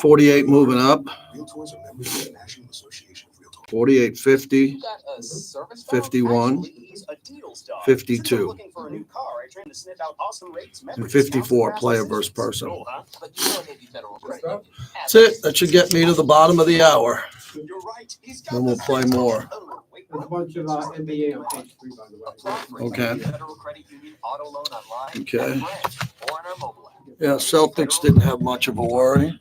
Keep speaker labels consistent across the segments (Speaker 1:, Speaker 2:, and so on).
Speaker 1: 48 moving up. 48.50. 51. 52. And 54, player versus person. That's it. That should get me to the bottom of the hour. Then we'll play more.
Speaker 2: There's a bunch of NBA on page 3, by the way.
Speaker 1: Okay. Okay. Yeah, Celtics didn't have much of a worry.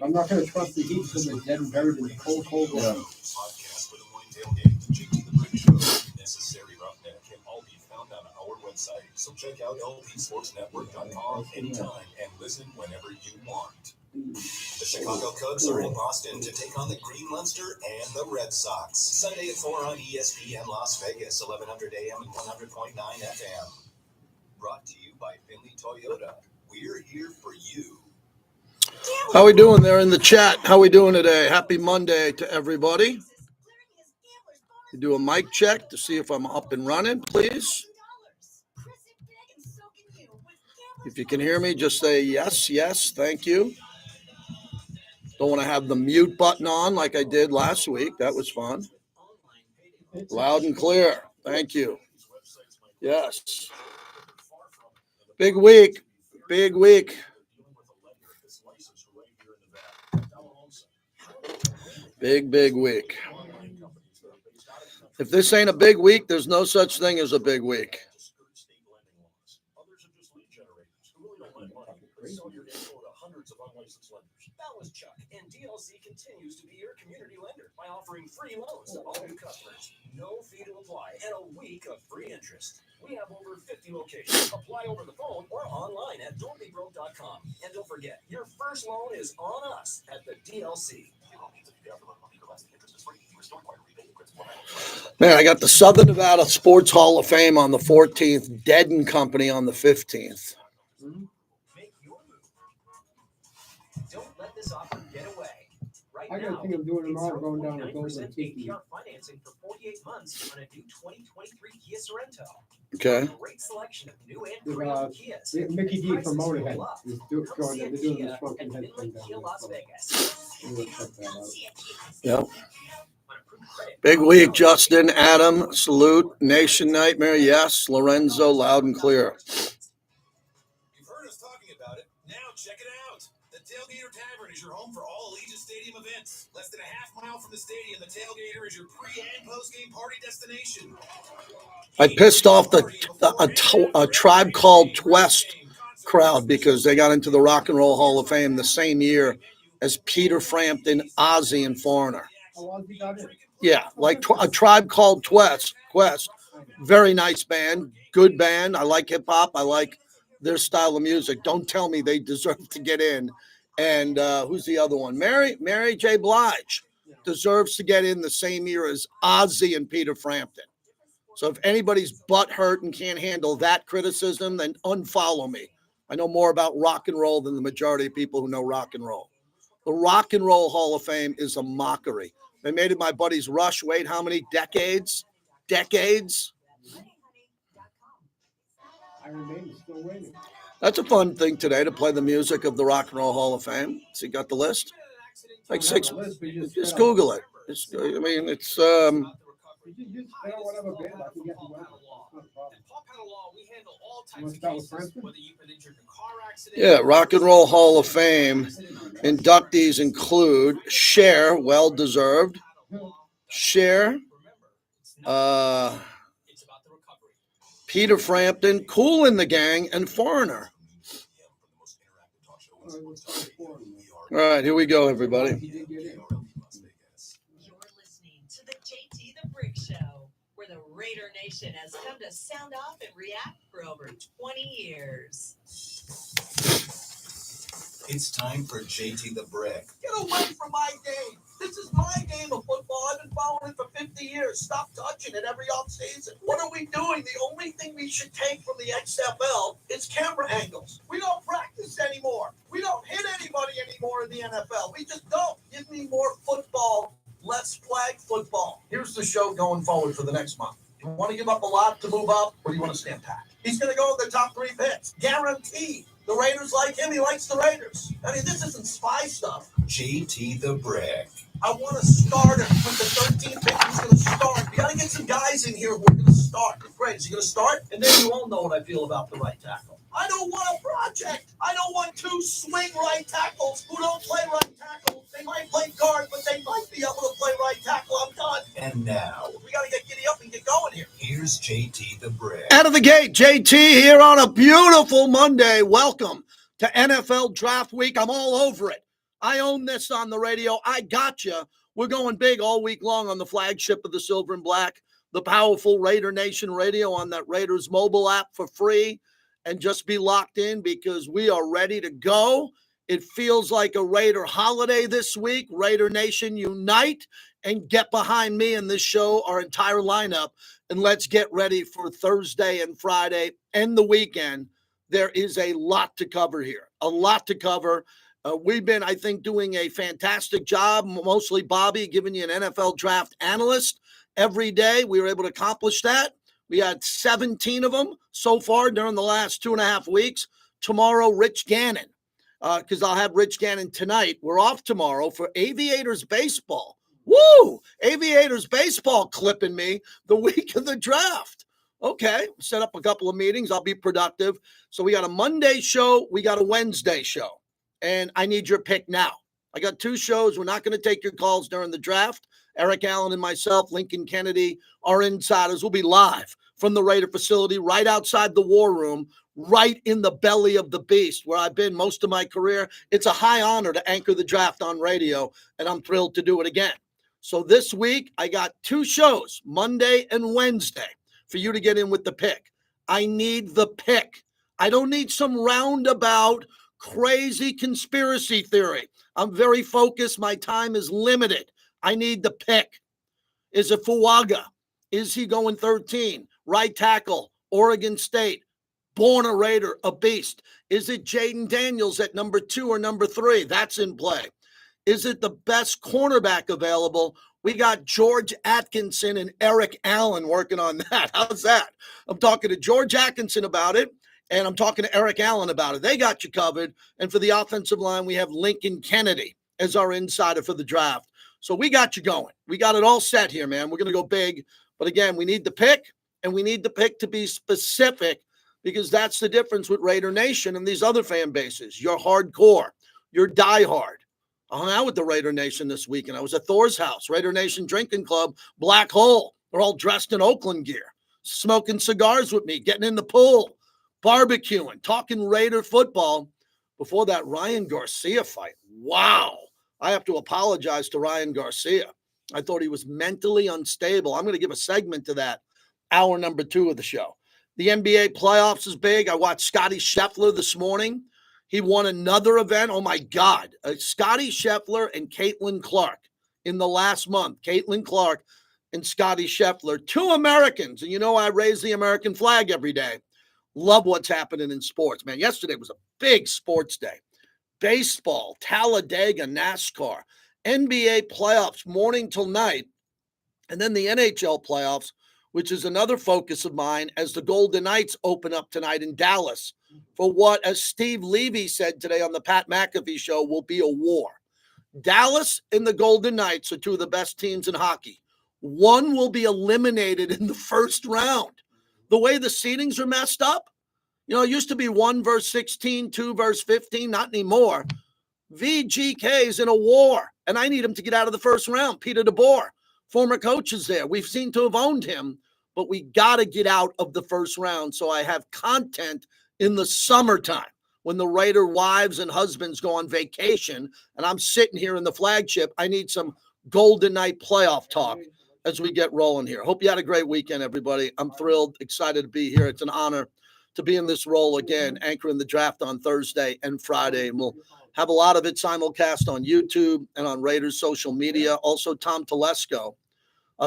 Speaker 2: I'm not going to trust the Heat because they're dead and buried in the cold water.
Speaker 1: Yeah.
Speaker 3: So check out lpsportsnetwork.com anytime and listen whenever you want. The Chicago Cubs are in Boston to take on the Green Monster and the Red Sox. Sunday at 4 on ESPN Las Vegas, 1100 AM and 100.9 FM. Brought to you by Finley Toyota. We're here for you.
Speaker 1: How we doing there in the chat? How we doing today? Happy Monday to everybody. You do a mic check to see if I'm up and running, please. If you can hear me, just say yes, yes, thank you. Don't want to have the mute button on like I did last week. That was fun. Loud and clear. Thank you. Yes. Big week. Big week. Big week. If this ain't a big week, there's no such thing as a big week.
Speaker 4: That was Chuck, and DLC continues to be your community lender by offering free loans to all new customers. No fee to apply and a week of free interest. We have over 50 locations. Apply over the phone or online at DorothyBroke.com. And don't forget, your first loan is on us at the DLC.
Speaker 1: Man, I got the Southern Nevada Sports Hall of Fame on the 14th, Dead and Company on the 15th.
Speaker 4: Don't let this offer get away. Right
Speaker 2: I
Speaker 4: now,
Speaker 2: gotta think I'm doing tomorrow, going down to
Speaker 4: 9%
Speaker 2: Golden Tiki.
Speaker 4: APR financing for 48 months on a new 2023 Kia Sorento.
Speaker 1: Okay.
Speaker 4: Great selection of new and
Speaker 2: There's,
Speaker 4: pre-owned Kias.
Speaker 2: Mickey D from Motorhead is
Speaker 4: Come
Speaker 2: going
Speaker 4: see
Speaker 2: there.
Speaker 4: a
Speaker 2: They're doing
Speaker 4: Kia
Speaker 2: this funky
Speaker 4: at
Speaker 2: head
Speaker 4: Midland
Speaker 2: thing down
Speaker 4: Kia
Speaker 2: there.
Speaker 4: Las Vegas.
Speaker 2: We'll check that out.
Speaker 1: Yep. Big week, Justin, Adam, salute, Nation Nightmare, yes, Lorenzo, loud and clear.
Speaker 3: You've heard us talking about it. Now check it out. The Tailgater Tavern is your home for all Allegiant Stadium events. Less than a half mile from the stadium, the Tailgater is your pre- and post-game party destination.
Speaker 1: I pissed off a Tribe Called Quest crowd because they got into the Rock and Roll Hall of Fame the same year as Peter Frampton, Ozzy, and Foreigner.
Speaker 2: How long have you got in?
Speaker 1: Yeah, like a Tribe Called Quest. Very nice band, good band. I like hip hop. I like their style of music. Don't tell me they deserve to get in. And who's the other one? Mary J. Blige deserves to get in the same year as Ozzy and Peter Frampton. So if anybody's butt hurt and can't handle that criticism, then unfollow me. I know more about rock and roll than the majority of people who know rock and roll. The Rock and Roll Hall of Fame is a mockery. They made it my buddies Rush. Wait, how many decades? Decades?
Speaker 2: Iron Maiden still waiting.
Speaker 1: That's a fun thing today to play the music of the Rock and Roll Hall of Fame. So you got the list? Like six. Just Google it. It's
Speaker 2: You just I don't want to have a band. I can get the weather. You want to start with Frampton?
Speaker 1: Yeah, Rock and Roll Hall of Fame inductees include Cher, well deserved. Cher, Peter Frampton, Kool and the Gang, and Foreigner. All right, here we go, everybody.
Speaker 5: You're listening to the JT the Brick Show, where the Raider Nation has come to sound off and react for over 20 years.
Speaker 3: It's time for JT the Brick.
Speaker 6: Get away from my game. This is my game of football. I've been following it for 50 years. Stop touching it every offseason. What are we doing? The only thing we should take from the XFL is camera angles. We don't practice anymore. We don't hit anybody anymore in the NFL. We just don't. Give me more football. Let's flag football. Here's the show going forward for the next month. You want to give up a lot to move up, or do you want to stand pat? He's going to go with the top 3 picks. Guaranteed. The Raiders like him. He likes the Raiders. I mean, this isn't spy stuff.
Speaker 3: JT the Brick.
Speaker 6: I want a starter. With the 13th pick, he's going to start. We got to get some guys in here who are going to start. Great. Is he going to start? And then you all know what I feel about the right tackle. I don't want a project. I don't want two swing right tackles who don't play right tackle. They might play guard, but they might be able to play right tackle. I'm done.
Speaker 3: And now,
Speaker 6: We got to get giddy up and get going here.
Speaker 3: here's JT the Brick.
Speaker 1: Out of the gate, JT here on a beautiful Monday. Welcome to NFL Draft Week. I'm all over it. I own this on the radio. I got you. We're going big all week long on the flagship of the Silver and Black, the powerful Raider Nation radio on that Raiders mobile app for free. And just be locked in because we are ready to go. It feels like a Raider holiday this week. Raider Nation, unite and get behind me in this show, our entire lineup. And let's get ready for Thursday and Friday and the weekend. There is a lot to cover here, a lot to cover. We've been, I think, doing a fantastic job, mostly Bobby, giving you an NFL draft analyst every day. We were able to accomplish that. We had 17 of them so far during the last 2.5 weeks. Tomorrow, Rich Gannon, because I'll have Rich Gannon tonight. We're off tomorrow for Aviators baseball. Woo! Aviators baseball clipping me the week of the draft. Okay, set up a couple of meetings. I'll be productive. So we got a Monday show. We got a Wednesday show. And I need your pick now. I got 2 shows. We're not going to take your calls during the draft. Eric Allen and myself, Lincoln Kennedy, our insiders will be live from the Raider facility right outside the war room, right in the belly of the beast where I've been most of my career. It's a high honor to anchor the draft on radio, and I'm thrilled to do it again. So this week, I got 2 shows, Monday and Wednesday, for you to get in with the pick. I need the pick. I don't need some roundabout, crazy conspiracy theory. I'm very focused. My time is limited. I need the pick. Is it Fuaga? Is he going 13? Right tackle, Oregon State. Born a Raider, a beast. Is it Jaden Daniels at number 2 or number 3? That's in play. Is it the best cornerback available? We got George Atkinson and Eric Allen working on that. How's that? I'm talking to George Atkinson about it. And I'm talking to Eric Allen about it. They got you covered. And for the offensive line, we have Lincoln Kennedy as our insider for the draft. So we got you going. We got it all set here, man. We're going to go big. But again, we need the pick, and we need the pick to be specific because that's the difference with Raider Nation and these other fan bases. You're hardcore. You're diehard. I hung out with the Raider Nation this weekend. I was at Thor's house, Raider Nation Drinking Club, Black Hole. They're all dressed in Oakland gear, smoking cigars with me, getting in the pool, barbecuing, talking Raider football before that Ryan Garcia fight. Wow. I have to apologize to Ryan Garcia. I thought he was mentally unstable. I'm going to give a segment to that, hour number 2 of the show. The NBA playoffs is big. I watched Scotty Scheffler this morning. He won another event. Oh, my God. Scotty Scheffler and Caitlin Clark in the last month. Caitlin Clark and Scotty Scheffler, 2 Americans. And you know I raise the American flag every day. Love what's happening in sports, man. Yesterday was a big sports day. Baseball, Talladega, NASCAR, NBA playoffs, morning till night, and then the NHL playoffs, which is another focus of mine as the Golden Knights open up tonight in Dallas for what, as Steve Levy said today on the Pat McAfee show, will be a war. Dallas and the Golden Knights are 2 of the best teams in hockey. One will be eliminated in the first round. The way the seedings are messed up, you know, it used to be 1 versus 16, 2 versus 15, not anymore. VGK is in a war, and I need him to get out of the first round. Peter DeBoer, former coach, is there. We've seen to have owned him, but we got to get out of the first round so I have content in the summertime when the Raider wives and husbands go on vacation, and I'm sitting here in the flagship. I need some Golden Knight playoff talk as we get rolling here. Hope you had a great weekend, everybody. I'm thrilled, excited to be here. It's an honor to be in this role again, anchoring the draft on Thursday and Friday. And we'll have a lot of it simulcast on YouTube and on Raiders social media. Also, Tom Telesco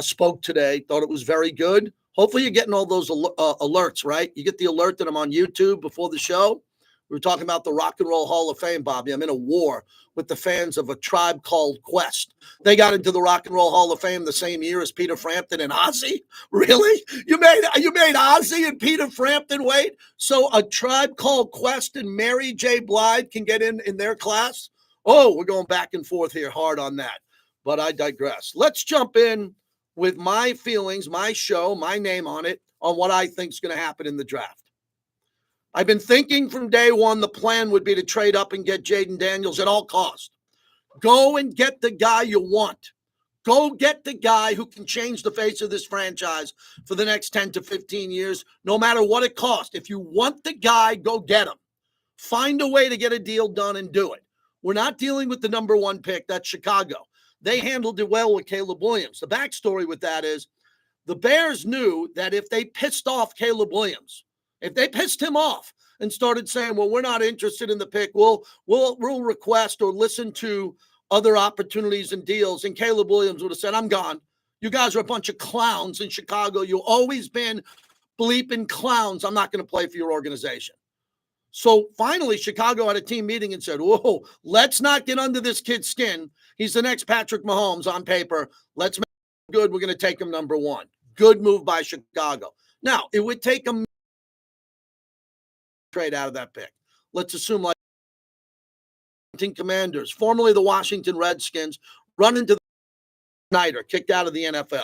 Speaker 1: spoke today, thought it was very good. Hopefully you're getting all those alerts, right? You get the alert that I'm on YouTube before the show. We were talking about the Rock and Roll Hall of Fame, Bobby. I'm in a war with the fans of A Tribe Called Quest. They got into the Rock and Roll Hall of Fame the same year as Peter Frampton and Ozzy. Really? You made Ozzy and Peter Frampton wait so A Tribe Called Quest and Mary J. Blige can get in their class? Oh, we're going back and forth here hard on that. But I digress. Let's jump in with my feelings, my show, my name on it, on what I think is going to happen in the draft. I've been thinking from day one the plan would be to trade up and get Jaden Daniels at all costs. Go and get the guy you want. Go get the guy who can change the face of this franchise for the next 10 to 15 years, no matter what it costs. If you want the guy, go get him. Find a way to get a deal done and do it. We're not dealing with the number one pick. That's Chicago. They handled it well with Caleb Williams. The backstory with that is the Bears knew that if they pissed off Caleb Williams, if they pissed him off and started saying, well, we're not interested in the pick, we'll request or listen to other opportunities and deals, and Caleb Williams would have said, I'm gone. You guys are a bunch of clowns in Chicago. You've always been bleeping clowns. I'm not going to play for your organization. So finally, Chicago had a team meeting and said, whoa, let's not get under this kid's skin. He's the next Patrick Mahomes on paper. Let's make him good. We're going to take him number one. Good move by Chicago. Now, it would take a trade out of that pick. Let's assume like Commanders, formerly the Washington Redskins, run into the Snyder, kicked out of the NFL.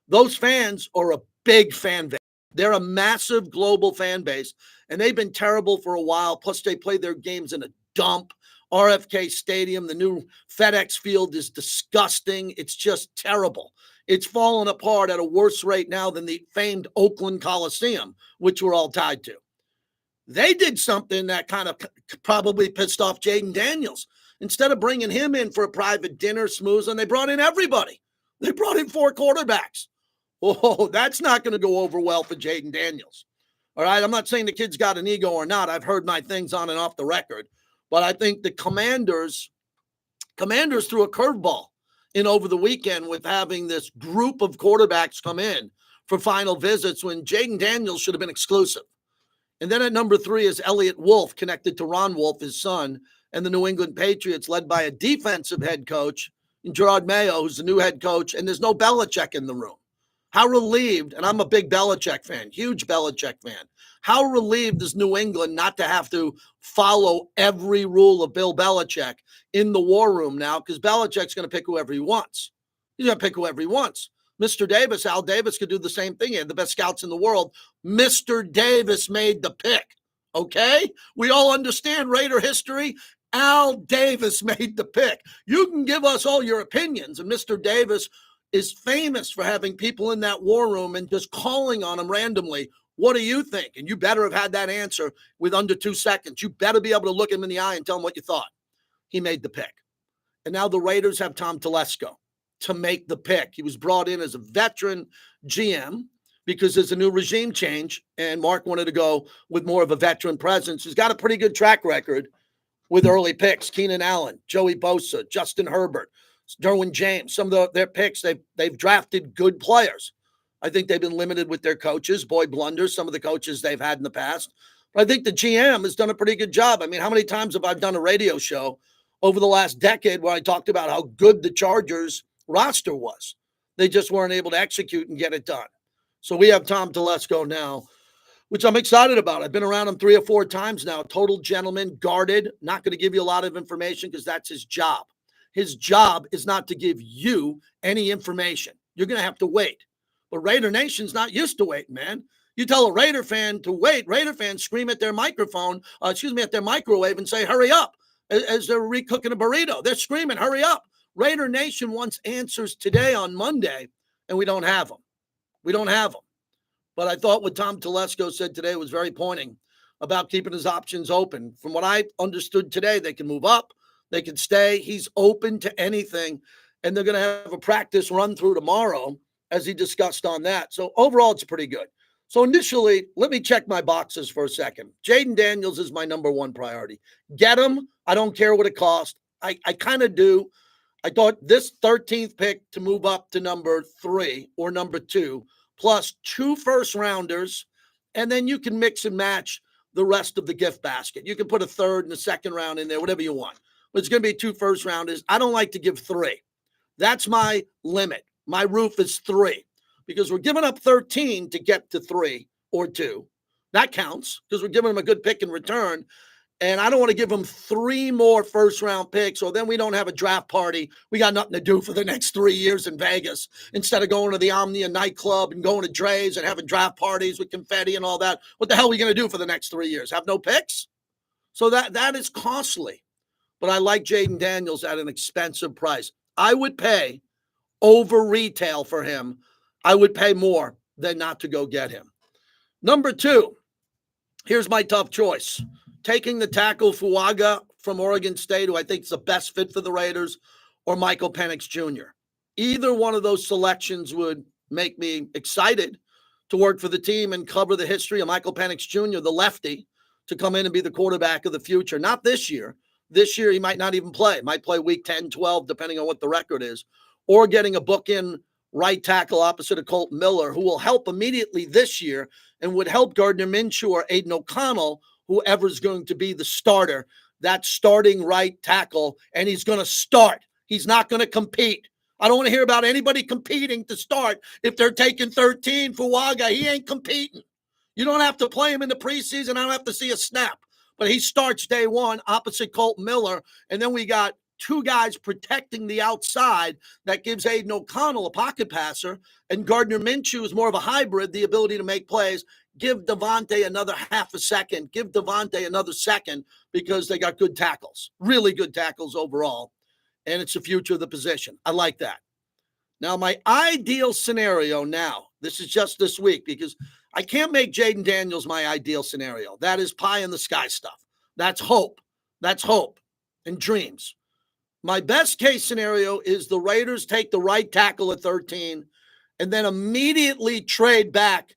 Speaker 1: Those fans are a big fan base. They're a massive global fan base, and they've been terrible for a while. Plus, they play their games in a dump. RFK Stadium, the new FedEx Field is disgusting. It's just terrible. It's fallen apart at a worse rate now than the famed Oakland Coliseum, which we're all tied to. They did something that kind of probably pissed off Jaden Daniels. Instead of bringing him in for a private dinner, smooze, and they brought in everybody. They brought in 4 quarterbacks. Oh, that's not going to go over well for Jaden Daniels. All right, I'm not saying the kid's got an ego or not. I've heard my things on and off the record. But I think the Commanders threw a curveball in over the weekend with having this group of quarterbacks come in for final visits when Jaden Daniels should have been exclusive. And then at number 3 is Elliott Wolf, connected to Ron Wolf, his son, and the New England Patriots, led by a defensive head coach, Gerard Mayo, who's the new head coach, and there's no Belichick in the room. How relieved, and I'm a big Belichick fan, huge Belichick fan. How relieved is New England not to have to follow every rule of Bill Belichick in the war room now, because Belichick's going to pick whoever he wants. He's going to pick whoever he wants. Mr. Davis, Al Davis, could do the same thing. He had the best scouts in the world. Mr. Davis made the pick, okay? We all understand Raider history. Al Davis made the pick. You can give us all your opinions, and Mr. Davis is famous for having people in that war room and just calling on them randomly. What do you think? And you better have had that answer with under 2 seconds. You better be able to look him in the eye and tell him what you thought. He made the pick. And now the Raiders have Tom Telesco to make the pick. He was brought in as a veteran GM because there's a new regime change, and Mark wanted to go with more of a veteran presence. He's got a pretty good track record with early picks. Keenan Allen, Joey Bosa, Justin Herbert, Derwin James. Some of their picks, they've drafted good players. I think they've been limited with their coaches. Boy blunders, some of the coaches they've had in the past. But I think the GM has done a pretty good job. I mean, how many times have I done a radio show over the last decade where I talked about how good the Chargers roster was? They just weren't able to execute and get it done. So we have Tom Telesco now, which I'm excited about. I've been around him 3 or 4 times now. Total gentleman, guarded. Not going to give you a lot of information because that's his job. His job is not to give you any information. You're going to have to wait. But Raider Nation's not used to waiting, man. You tell a Raider fan to wait, Raider fans scream at their microphone, at their microwave and say, hurry up, as they're recooking a burrito. They're screaming, hurry up. Raider Nation wants answers today on Monday, and we don't have them. We don't have them. But I thought what Tom Telesco said today was very pointing about keeping his options open. From what I understood today, they can move up, they can stay. He's open to anything, and they're going to have a practice run through tomorrow, as he discussed on that. So overall, it's pretty good. So initially, let me check my boxes for a second. Jaden Daniels is my number 1 priority. Get him. I don't care what it costs. I kind of do. I thought this 13th pick to move up to number 3 or number 2, plus 2 first-rounders, and then you can mix and match the rest of the gift basket. You can put a third and a second round in there, whatever you want. But it's going to be 2 first rounders. I don't like to give 3. That's my limit. My roof is 3 because we're giving up 13 to get to 3 or 2. That counts because we're giving them a good pick in return. And I don't want to give them 3 more first-round picks, or then we don't have a draft party. We got nothing to do for the next 3 years in Vegas instead of going to the Omnia nightclub and going to Dre's and having draft parties with confetti and all that. What the hell are we going to do for the next 3 years? Have no picks? So that is costly. But I like Jaden Daniels at an expensive price. I would pay over retail for him. I would pay more than not to go get him. Number 2, here's my tough choice. Taking the tackle Fuaga from Oregon State, who I think is the best fit for the Raiders, or Michael Penix Jr. Either one of those selections would make me excited to work for the team and cover the history of Michael Penix Jr., the lefty, to come in and be the quarterback of the future. Not this year. This year, he might not even play. Might play week 10, 12, depending on what the record is. Or getting a book-in right tackle opposite of Colt Miller, who will help immediately this year and would help Gardner Minshew or Aiden O'Connell, whoever's going to be the starter, that starting right tackle, and he's going to start. He's not going to compete. I don't want to hear about anybody competing to start. If they're taking 13 for Waga, he ain't competing. You don't have to play him in the preseason. I don't have to see a snap. But he starts day 1 opposite Colt Miller, and then we got 2 guys protecting the outside that gives Aiden O'Connell a pocket passer, and Gardner Minshew is more of a hybrid, the ability to make plays. Give Devontae another half a second. Give Devontae another second because they got good tackles, really good tackles overall, and it's the future of the position. I like that. Now, my ideal scenario now, this is just this week because I can't make Jaden Daniels my ideal scenario. That is pie in the sky stuff. That's hope. That's hope and dreams. My best case scenario is the Raiders take the right tackle at 13 and then immediately trade back,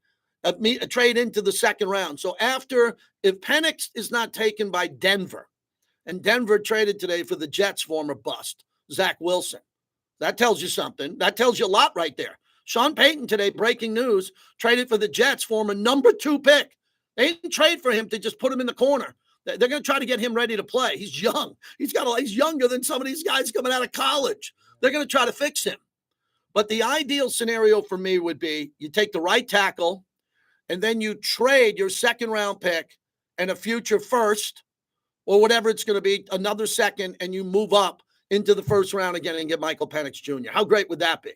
Speaker 1: trade into the second round. So if Penix is not taken by Denver, and Denver traded today for the Jets' former bust, Zach Wilson, that tells you something. That tells you a lot right there. Sean Payton today, breaking news, traded for the Jets' former number 2 pick. They didn't trade for him to just put him in the corner. They're going to try to get him ready to play. He's young. He's younger than some of these guys coming out of college. They're going to try to fix him. But the ideal scenario for me would be you take the right tackle, and then you trade your second-round pick and a future first, or whatever it's going to be, another second, and you move up into the first round again and get Michael Penix Jr. How great would that be?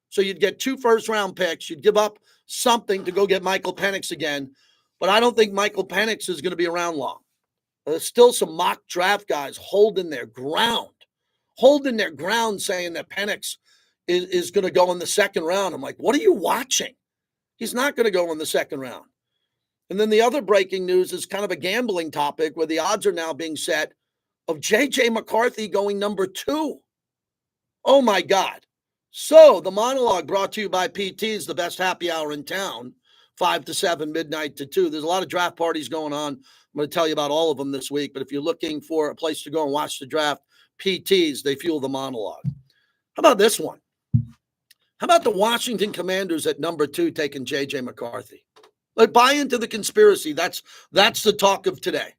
Speaker 1: So you'd get 2 first-round picks. You'd give up something to go get Michael Penix again. But I don't think Michael Penix is going to be around long. There's still some mock draft guys holding their ground saying that Penix is going to go in the second round. I'm like, what are you watching? He's not going to go in the second round. And then the other breaking news is kind of a gambling topic where the odds are now being set of J.J. McCarthy going number 2. Oh, my God. So the monologue brought to you by PT's, the best happy hour in town, 5 to 7, midnight to 2. There's a lot of draft parties going on. I'm going to tell you about all of them this week. But if you're looking for a place to go and watch the draft, PT's, they fuel the monologue. How about this one? How about the Washington Commanders at number 2 taking J.J. McCarthy? Like, buy into the conspiracy. That's the talk of today.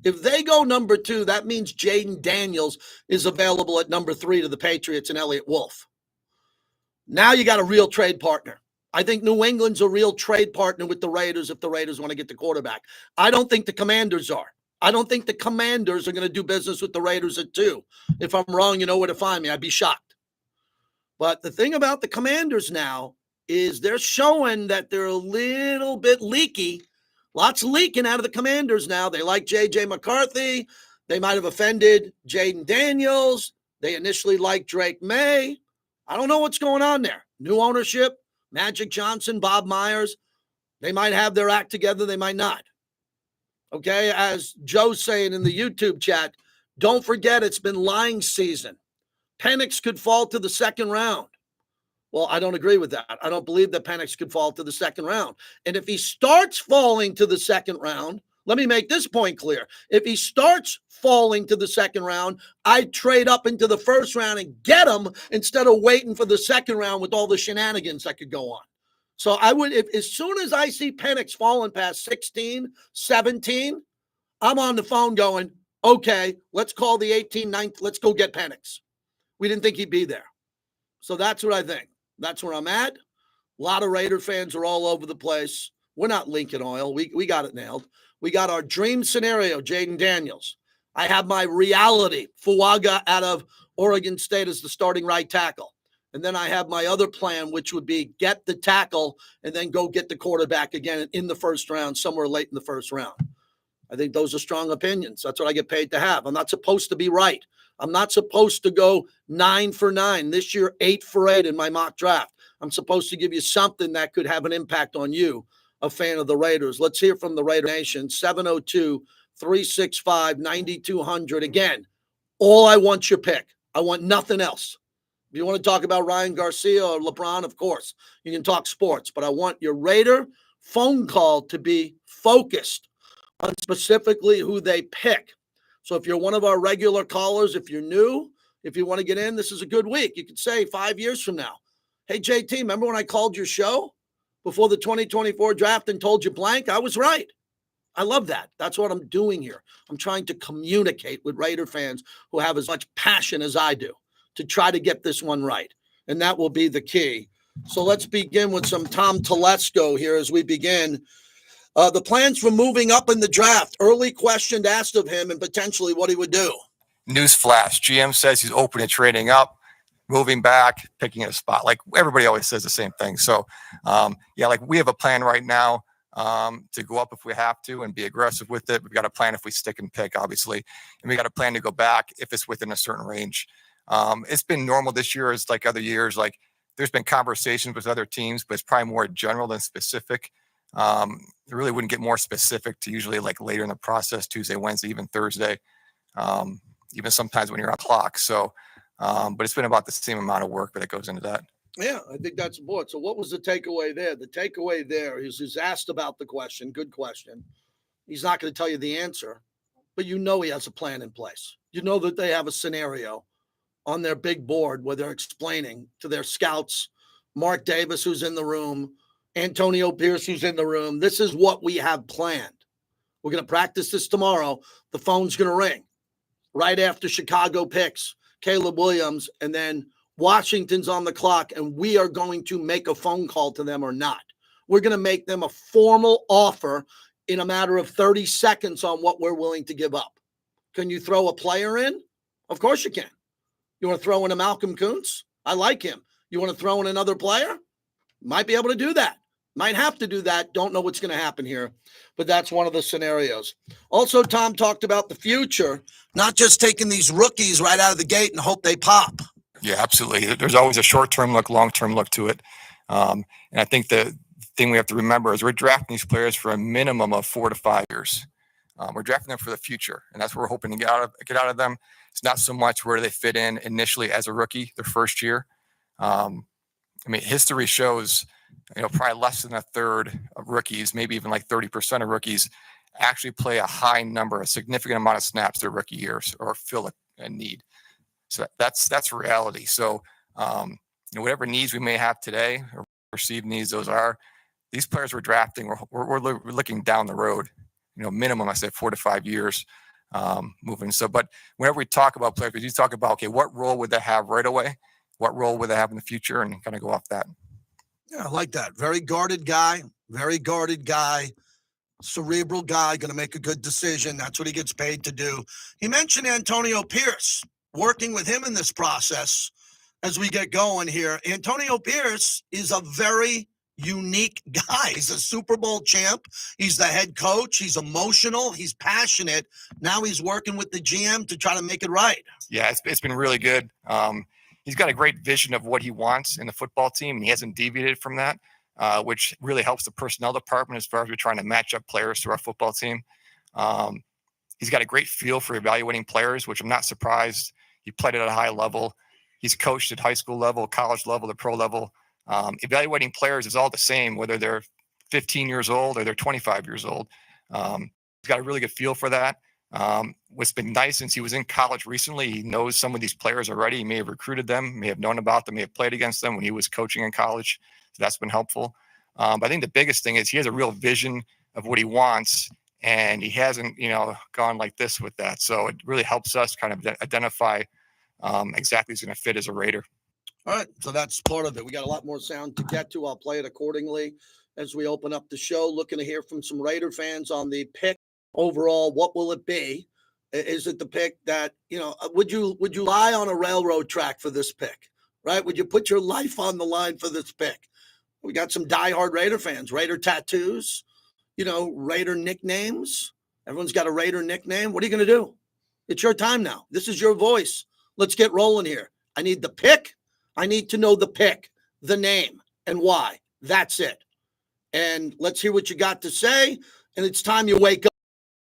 Speaker 1: If they go number 2, that means Jaden Daniels is available at number 3 to the Patriots and Elliott Wolf. Now you got a real trade partner. I think New England's a real trade partner with the Raiders if the Raiders want to get the quarterback. I don't think the Commanders are. I don't think the Commanders are going to do business with the Raiders at 2. If I'm wrong, you know where to find me. I'd be shocked. But the thing about the Commanders now is they're showing that they're a little bit leaky. Lots leaking out of the Commanders now. They like J.J. McCarthy. They might have offended Jaden Daniels. They initially liked Drake May. I don't know what's going on there. New ownership, Magic Johnson, Bob Myers. They might have their act together. They might not. Okay, as Joe's saying in the YouTube chat, don't forget it's been lying season. Penix could fall to the second round. Well, I don't agree with that. I don't believe that Penix could fall to the second round. And if he starts falling to the second round, let me make this point clear. If he starts falling to the second round, I'd trade up into the first round and get him instead of waiting for the second round with all the shenanigans that could go on. So I would, if as soon as I see Penix falling past 16, 17, I'm on the phone going, okay, let's call the 18, 19, let's go get Penix. We didn't think he'd be there. So that's what I think. That's where I'm at. A lot of Raider fans are all over the place. We're not Lincoln Oil. We got it nailed. We got our dream scenario, Jaden Daniels. I have my reality, Fuaga out of Oregon State as the starting right tackle. And then I have my other plan, which would be get the tackle and then go get the quarterback again in the first round, somewhere late in the first round. I think those are strong opinions. That's what I get paid to have. I'm not supposed to be right. I'm not supposed to go 9 for 9. This year, 8 for 8 in my mock draft. I'm supposed to give you something that could have an impact on you, a fan of the Raiders. Let's hear from the Raider Nation, 702-365-9200. Again, all I want your pick. I want nothing else. If you want to talk about Ryan Garcia or LeBron, of course, you can talk sports. But I want your Raider phone call to be focused on specifically who they pick. So if you're one of our regular callers, if you're new, if you want to get in, this is a good week. You could say 5 years from now, hey, JT, remember when I called your show before the 2024 draft and told you blank? I was right. I love that. That's what I'm doing here. I'm trying to communicate with Raider fans who have as much passion as I do to try to get this one right. And that will be the key. So let's begin with some Tom Telesco here as we begin. The plans for moving up in the draft, early question asked of him and potentially what he would do.
Speaker 7: Newsflash, GM says he's open to trading up, moving back, picking a spot. Like everybody always says the same thing. So, like we have a plan right now to go up if we have to and be aggressive with it. We've got a plan if we stick and pick, obviously. And we got a plan to go back if it's within a certain range. It's been normal this year as like other years. Like there's been conversations with other teams, but it's probably more general than specific. It really wouldn't get more specific to usually like later in the process, Tuesday, Wednesday, even Thursday, even sometimes when you're on clock. So, but it's been about the same amount of work that goes into that.
Speaker 1: Yeah, I think that's important. So what was the takeaway there? The takeaway there is he's asked about the question. Good question. He's not going to tell you the answer, but you know he has a plan in place. You know that they have a scenario on their big board where they're explaining to their scouts, Mark Davis, who's in the room, Antonio Pierce, who's in the room. This is what we have planned. We're going to practice this tomorrow. The phone's going to ring right after Chicago picks Caleb Williams, and then Washington's on the clock, and we are going to make a phone call to them or not. We're going to make them a formal offer in a matter of 30 seconds on what we're willing to give up. Can you throw a player in? Of course you can. You want to throw in a Malcolm Kuntz? I like him. You want to throw in another player? Might be able to do that. Might have to do that. Don't know what's going to happen here, but that's one of the scenarios. Also, Tom talked about the future, not just taking these rookies right out of the gate and hope they pop.
Speaker 7: Yeah, absolutely. There's always a short-term look, long-term look to it. And I think the thing we have to remember is we're drafting these players for a minimum of 4 to 5 years. We're drafting them for the future, and that's what we're hoping to get out of them. It's not so much where they fit in initially as a rookie, their first year. History shows, probably less than a third of rookies, maybe even like 30% of rookies actually play a high number, a significant amount of snaps their rookie years or fill a need. So that's reality. So, whatever needs we may have today or perceived needs, these players we're drafting, we're looking down the road, minimum, I said 4 to 5 years moving. So, but whenever we talk about players, we do talk about, okay, what role would they have right away? What role would they have in the future? And kind of go off that.
Speaker 1: Yeah, I like that. Very guarded guy, cerebral guy, going to make a good decision. That's what he gets paid to do. He mentioned Antonio Pierce, working with him in this process as we get going here. Antonio Pierce is a very unique guy. He's a Super Bowl champ. He's the head coach. He's emotional. He's passionate. Now he's working with the GM to try to make it right.
Speaker 7: Yeah, it's been really good. He's got a great vision of what he wants in the football team, and he hasn't deviated from that, which really helps the personnel department as far as we're trying to match up players to our football team. He's got a great feel for evaluating players, which I'm not surprised. He played at a high level. He's coached at high school level, college level, the pro level. Evaluating players is all the same, whether they're 15 years old or they're 25 years old. He's got a really good feel for that. What's been nice since he was in college recently, he knows some of these players already. He may have recruited them, may have known about them, may have played against them when he was coaching in college. So that's been helpful. But I think the biggest thing is he has a real vision of what he wants, and he hasn't, gone like this with that. So it really helps us kind of identify exactly who's going to fit as a Raider.
Speaker 1: All right, so that's part of it. We got a lot more sound to get to. I'll play it accordingly as we open up the show. Looking to hear from some Raider fans on the pick overall. What will it be? Is it the pick that, would you lie on a railroad track for this pick, right? Would you put your life on the line for this pick? We got some diehard Raider fans, Raider tattoos, Raider nicknames. Everyone's got a Raider nickname. What are you going to do? It's your time now. This is your voice. Let's get rolling here. I need the pick. I need to know the pick, the name, and why. That's it. And let's hear what you got to say. And it's time you wake up.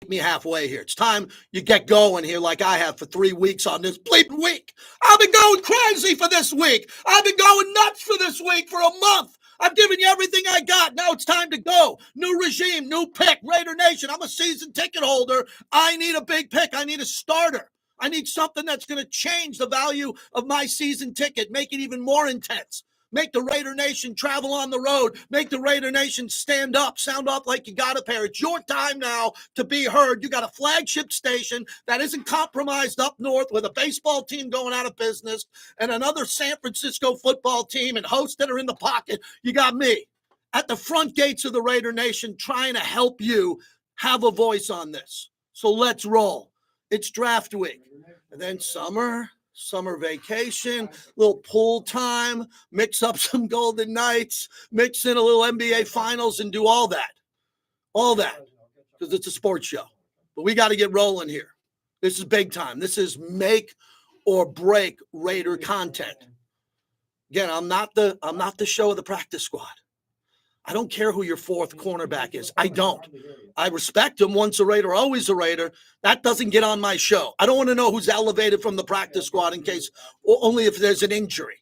Speaker 1: Me halfway here. It's time you get going here like I have for 3 weeks on this bleeping week. I've been going crazy for this week. I've been going nuts for this week for a month. I've given you everything I got. Now it's time to go. New regime, new pick, Raider Nation. I'm a season ticket holder. I need a big pick. I need a starter. I need something that's going to change the value of my season ticket, make it even more intense. Make the Raider Nation travel on the road. Make the Raider Nation stand up, sound off like you got a pair. It's your time now to be heard. You got a flagship station that isn't compromised up north with a baseball team going out of business and another San Francisco football team and hosts that are in the pocket. You got me at the front gates of the Raider Nation trying to help you have a voice on this. So let's roll. It's draft week. And then summer vacation, little pool time, mix up some Golden Knights, mix in a little NBA Finals and do all that, because it's a sports show. But we got to get rolling here. This is big time. This is make or break Raider content. Again, I'm not the show of the practice squad. I don't care who your fourth cornerback is. I don't. I respect him. Once a Raider, always a Raider. That doesn't get on my show. I don't want to know who's elevated from the practice squad in case, only if there's an injury.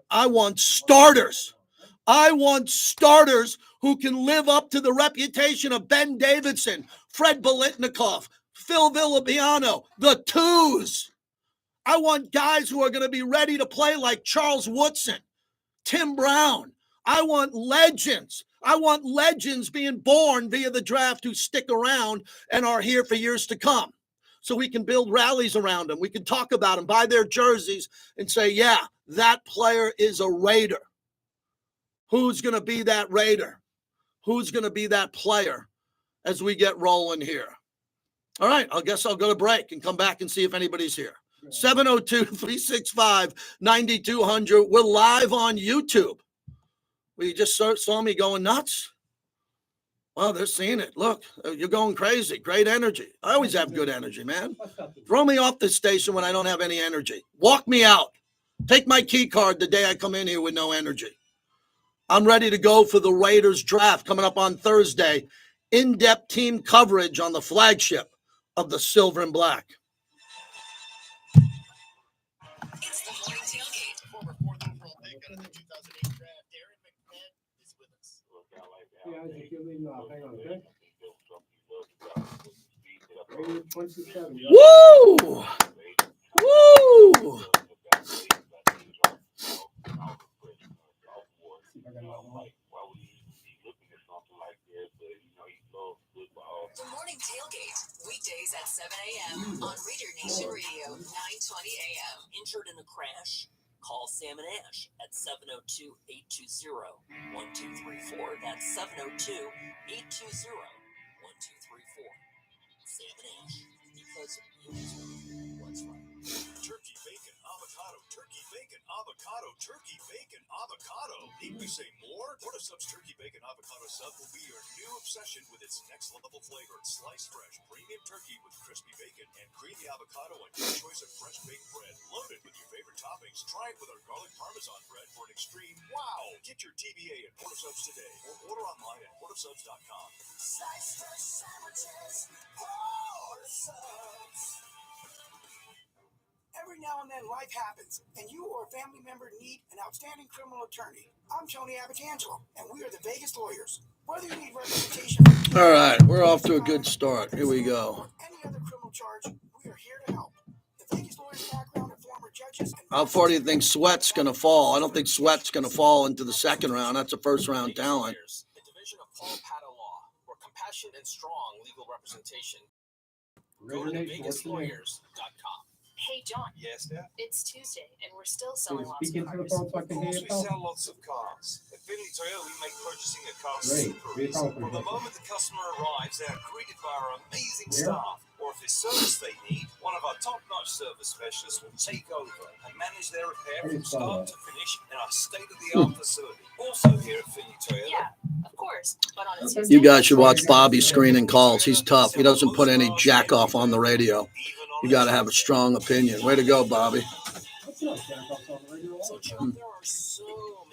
Speaker 1: I want starters. I want starters who can live up to the reputation of Ben Davidson, Fred Biletnikoff, Phil Villapiano, the twos. I want guys who are going to be ready to play like Charles Woodson, Tim Brown. I want legends. I want legends being born via the draft who stick around and are here for years to come. So we can build rallies around them. We can talk about them, buy their jerseys, and say, yeah, that player is a Raider. Who's going to be that Raider? Who's going to be that player as we get rolling here? All right, I guess I'll go to break and come back and see if anybody's here. 702-365-9200. We're live on YouTube. Well, you just saw me going nuts. Well, they're seeing it. Look, you're going crazy. Great energy. I always have good energy, man. Throw me off this station when I don't have any energy. Walk me out. Take my key card the day I come in here with no energy. I'm ready to go for the Raiders draft coming up on Thursday. In-depth team coverage on the flagship of the Silver and Black.
Speaker 5: It's the morning tailgate.
Speaker 8: Former fourth overall pick out of the 2008 draft, Darren McMahon is with us.
Speaker 2: Yeah, hang on, okay? Radio 27.
Speaker 1: Woo! Woo!
Speaker 5: The morning tailgate, weekdays at 7 a.m. on Raider Nation Radio, 920 a.m.
Speaker 4: Injured in a crash? Call Sam and Ash at 702-820-1234. That's 702-820-1234. Sam and Ash, because you know what's right.
Speaker 3: Turkey bacon avocado, turkey bacon avocado, turkey bacon avocado. Need we say more? Portisub's turkey bacon avocado sub will be your new obsession with its next level flavor. Sliced fresh premium turkey with crispy bacon and creamy avocado and your choice of fresh baked bread loaded with your favorite toppings. Try it with our garlic parmesan bread for an extreme wow. Get your TBA at Portisubs today or order online at portisubs.com.
Speaker 6: Sliced fresh sandwiches, Portisubs. Every now and then life happens, and you or a family member need an outstanding criminal attorney. I'm Tony Abitangelo, and we are the Vegas Lawyers. Whether you need representation...
Speaker 1: All right, we're off to a good start. Here we go.
Speaker 6: Any other criminal charge, we are here to help. The Vegas Lawyers background of former judges
Speaker 1: How far do you think Sweat's going to fall? I don't think Sweat's going to fall into the second round. That's a first-round talent.
Speaker 9: The division of Paul Patta Law, for compassion and strong legal representation. Go to VegasLawyers.com.
Speaker 10: Hey, John.
Speaker 9: Yes, Dad?
Speaker 10: It's Tuesday, and we're still selling lots
Speaker 2: Speaking
Speaker 10: of
Speaker 2: to the
Speaker 10: cars.
Speaker 2: phone so I can hear
Speaker 3: We
Speaker 2: yourself.
Speaker 3: sell lots of cars. At Finley Toyota, we make purchasing a car
Speaker 2: Great.
Speaker 3: super
Speaker 2: Great
Speaker 3: easy.
Speaker 2: call,
Speaker 3: From the
Speaker 2: Chris.
Speaker 3: moment the customer arrives, they are greeted by our amazing
Speaker 2: Yeah.
Speaker 3: staff. Or if there's service they need, one of our top-notch service specialists will take over and manage their repair from start to finish in our state-of-the-art facility. Also here at Finley Toyota.
Speaker 10: Yeah, of course. But on a
Speaker 2: Okay.
Speaker 10: Tuesday,
Speaker 1: You guys should watch Bobby screening calls. He's tough. He doesn't put any jack off on the radio. You got to have a strong opinion. Way to go, Bobby.
Speaker 2: What's up, Jack? Off on the radio?
Speaker 9: So, John, there are so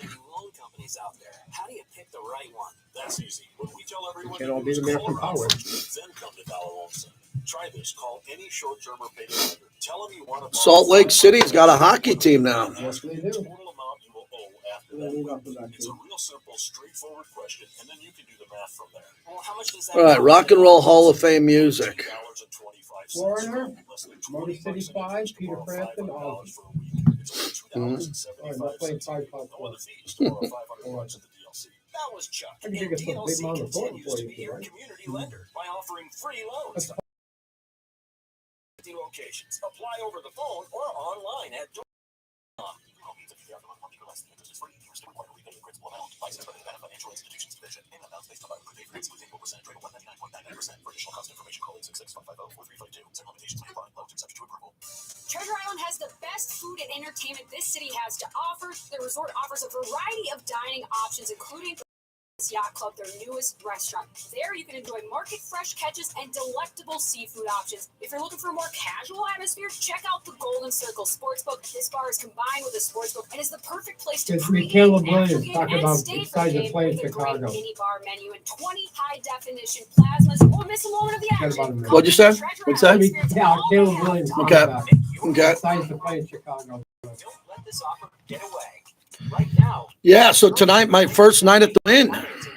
Speaker 9: many loan companies out there. How do you pick the right one?
Speaker 3: That's easy. What we tell everyone
Speaker 2: Can't all be the American Power.
Speaker 3: then come to Dollar Loan Center. Try this. Call any short-term or payday lender. Tell them you want to borrow
Speaker 1: Salt Lake City's got a hockey team now.
Speaker 2: Yes, they do.
Speaker 3: total amount you will owe after
Speaker 2: They
Speaker 3: that.
Speaker 2: leave up with that,
Speaker 3: It's a
Speaker 2: too.
Speaker 3: real simple, straightforward question, and then you can do the math from there.
Speaker 9: Well, how much does that
Speaker 1: All right, Rock and Roll Hall of Fame music.
Speaker 3: $2.25.
Speaker 2: Foreigner,
Speaker 3: Less than
Speaker 2: Motor
Speaker 3: 20
Speaker 2: City
Speaker 3: bucks, and you
Speaker 2: 5,
Speaker 3: can
Speaker 2: Peter
Speaker 3: borrow
Speaker 2: Frampton,
Speaker 3: $500
Speaker 2: Aussie.
Speaker 3: for a week. It's only
Speaker 2: All right, not playing
Speaker 3: $2.75.
Speaker 2: 5
Speaker 3: No other fees to borrow $500 at the DLC.
Speaker 9: That was Chuck.
Speaker 2: I can
Speaker 9: And
Speaker 2: take a big
Speaker 9: DLC
Speaker 2: amount of phone
Speaker 9: continues
Speaker 2: for
Speaker 9: to
Speaker 2: you,
Speaker 9: be your
Speaker 2: right?
Speaker 9: community lender by offering free loans.
Speaker 2: That's
Speaker 9: 50 locations. Apply over the phone or online at
Speaker 10: Treasure Island has the best food and entertainment this city has to offer. The resort offers a variety of dining options, including Yacht Club, their newest restaurant. There you can enjoy market fresh catches and delectable seafood options. If you're looking for a more casual atmosphere, check out the Golden Circle Sportsbook. This bar is combined with a sportsbook and is the perfect place to
Speaker 2: It's
Speaker 10: pregame,
Speaker 2: Caleb
Speaker 10: after
Speaker 2: Williams
Speaker 10: game,
Speaker 2: talking
Speaker 10: and
Speaker 2: about
Speaker 10: stay for
Speaker 2: excited
Speaker 10: the
Speaker 2: to
Speaker 10: game
Speaker 2: play in
Speaker 10: with a great
Speaker 2: Chicago.
Speaker 10: mini bar menu and 20 high-definition plasmas. Or miss a moment of the
Speaker 2: Forget
Speaker 10: action.
Speaker 2: about him, man.
Speaker 1: What'd you say?
Speaker 10: Treasure
Speaker 1: What's
Speaker 10: Island
Speaker 1: that?
Speaker 10: experience
Speaker 2: Yeah,
Speaker 10: all
Speaker 2: Caleb
Speaker 10: day
Speaker 2: Williams.
Speaker 10: long.
Speaker 1: Okay.
Speaker 2: Quarterback.
Speaker 1: Okay.
Speaker 2: Excited to play in Chicago.
Speaker 9: Don't let this offer get away. Right now,
Speaker 1: Yeah, so tonight, my first night at the Win,
Speaker 9: financing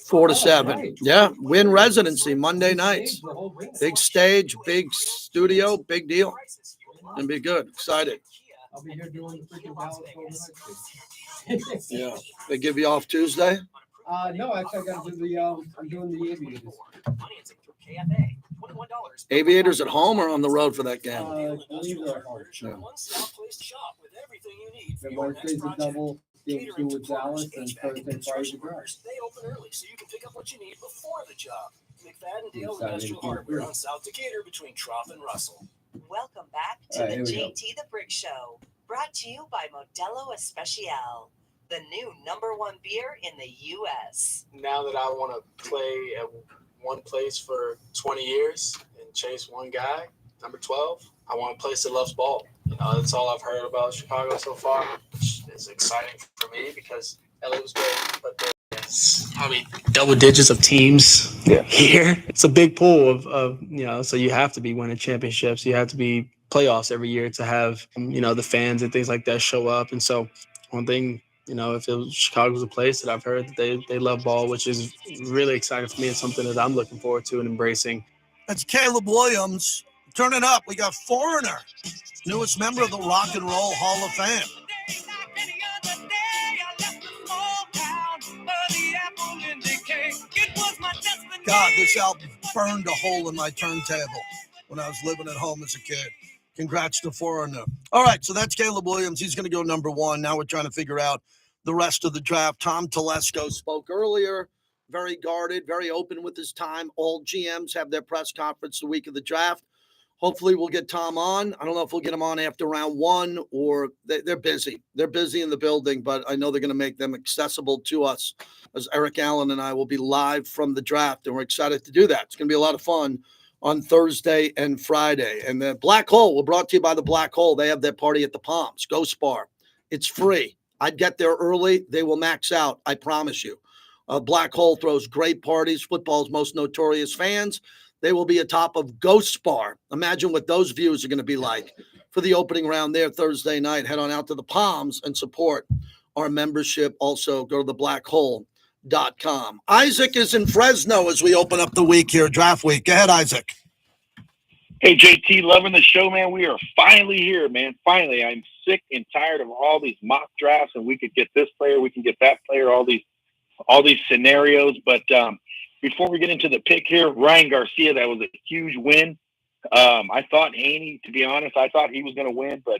Speaker 9: for
Speaker 1: 4 to
Speaker 2: Oh,
Speaker 1: 7.
Speaker 2: right.
Speaker 1: Yeah, Win Residency, Monday nights.
Speaker 2: Stage the whole bit.
Speaker 1: Big stage, big studio, big deal.
Speaker 9: prices.
Speaker 1: Gonna be good. Excited.
Speaker 2: I'll be here doing the freaking Dallas overnight thing.
Speaker 1: Yeah. They give you off Tuesday?
Speaker 2: No, actually, I got to do the, I'm doing the Aviators.
Speaker 9: Financing through KFA. $21.
Speaker 1: Aviators at home or on the road for that game?
Speaker 2: Believe it or not.
Speaker 1: Yeah.
Speaker 9: One stop place to shop with everything you need for
Speaker 2: The
Speaker 9: your next
Speaker 2: Wednesday's a
Speaker 9: project.
Speaker 2: double, game
Speaker 9: Catering
Speaker 2: 2
Speaker 9: to
Speaker 2: with
Speaker 9: plumbers,
Speaker 2: Dallas, and
Speaker 9: HVAC,
Speaker 2: Thursday, Friday
Speaker 9: construction
Speaker 2: to Grass.
Speaker 9: workers. They open early so you can pick up what you need before the job. McFadden Dale
Speaker 2: Saturday,
Speaker 9: Industrial
Speaker 2: June
Speaker 9: Hardware
Speaker 2: 3rd.
Speaker 9: on South Decatur between Trough and Russell.
Speaker 5: Welcome back to
Speaker 2: All right,
Speaker 5: the
Speaker 2: here we go.
Speaker 5: JT the Brick Show, brought to you by Modelo Especial, the new #1 beer in the U.S.
Speaker 11: Now that I want to play at one place for 20 years and chase one guy, number 12, I want a place that loves ball. You know, that's all I've heard about Chicago so far, which is exciting for me because LA was great, but double digits of teams here. It's a big pool of, so you have to be winning championships. You have to be playoffs every year to have, the fans and things like that show up. And so one thing, if it was Chicago's a place that I've heard that they love ball, which is really exciting for me and something that I'm looking forward to and embracing.
Speaker 1: That's Caleb Williams. Turn it up. We got Foreigner, newest member of the Rock and Roll Hall of Fame. God, this album burned a hole in my turntable when I was living at home as a kid. Congrats to Foreigner. All right, so that's Caleb Williams. He's going to go number 1. Now we're trying to figure out the rest of the draft. Tom Telesco spoke earlier, very guarded, very open with his time. All GMs have their press conference the week of the draft. Hopefully we'll get Tom on. I don't know if we'll get him on after round 1 or they're busy. They're busy in the building, but I know they're going to make them accessible to us as Eric Allen and I will be live from the draft, and we're excited to do that. It's going to be a lot of fun on Thursday and Friday. And the Black Hole, we're brought to you by the Black Hole. They have their party at the Palms. Ghost Bar. It's free. I'd get there early. They will max out. I promise you. Black Hole throws great parties. Football's most notorious fans. They will be atop of Ghost Bar. Imagine what those views are going to be like for the opening round there Thursday night. Head on out to the Palms and support our membership. Also, go to theblackhole.com. Isaac is in Fresno as we open up the week here, draft week. Go ahead, Isaac.
Speaker 12: Hey, JT, loving the show, man. We are finally here, man. Finally. I'm sick and tired of all these mock drafts, and we could get this player, we can get that player, all these scenarios. But before we get into the pick here, Ryan Garcia, that was a huge win. I thought Haney, to be honest, I thought he was going to win, but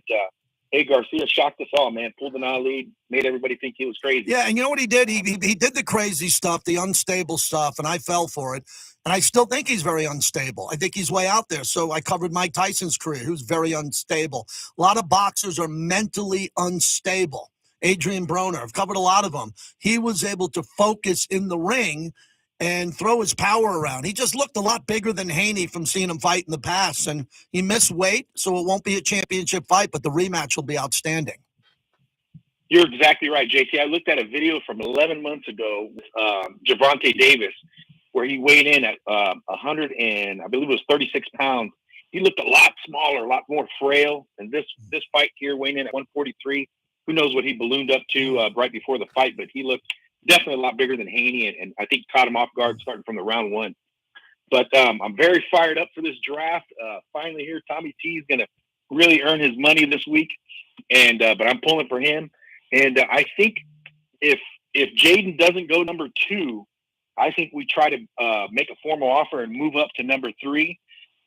Speaker 12: hey, Garcia shocked us all, man. Pulled an eye lead, made everybody think he was crazy.
Speaker 1: Yeah, and you know what he did? He did the crazy stuff, the unstable stuff, and I fell for it. And I still think he's very unstable. I think he's way out there. So I covered Mike Tyson's career, who's very unstable. A lot of boxers are mentally unstable. Adrian Broner, I've covered a lot of them. He was able to focus in the ring and throw his power around. He just looked a lot bigger than Haney from seeing him fight in the past. And he missed weight, so it won't be a championship fight, but the rematch will be outstanding.
Speaker 12: You're exactly right, JT. I looked at a video from 11 months ago with Gervonta Davis, where he weighed in at 100 and I believe it was 36 pounds. He looked a lot smaller, a lot more frail. And this fight here, weighing in at 143, who knows what he ballooned up to right before the fight, but he looked definitely a lot bigger than Haney, and I think caught him off guard starting from the round one. But I'm very fired up for this draft. Finally here, Tommy T is going to really earn his money this week, and but I'm pulling for him. And I think if Jaden doesn't go number 2, I think we try to make a formal offer and move up to number 3.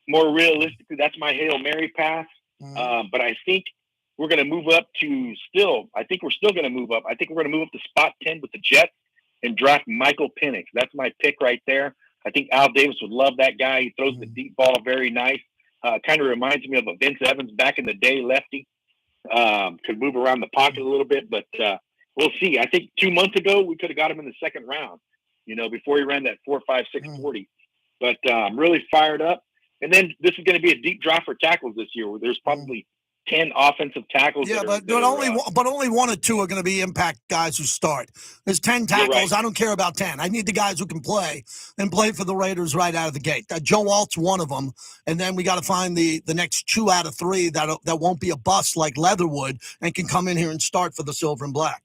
Speaker 12: More realistically, that's my Hail Mary pass. But I think we're going to move up to I think we're still going to move up. I think we're going to move up to spot 10 with the Jets and draft Michael Penix. That's my pick right there. I think Al Davis would love that guy. He throws the deep ball very nice. Kind of reminds me of a Vince Evans back in the day, lefty. Could move around the pocket a little bit, but we'll see. I think 2 months ago we could have got him in the second round, before he ran that 4.56 40. But I'm really fired up. And then this is going to be a deep draft for tackles this year, where there's probably 10 offensive tackles.
Speaker 1: Yeah, but only 1 or 2 are going to be impact guys who start. There's 10 tackles. Right. I don't care about 10. I need the guys who can play and play for the Raiders right out of the gate. Joe Alt's one of them, and then we got to find the next 2 out of 3 that won't be a bust like Leatherwood and can come in here and start for the Silver and Black.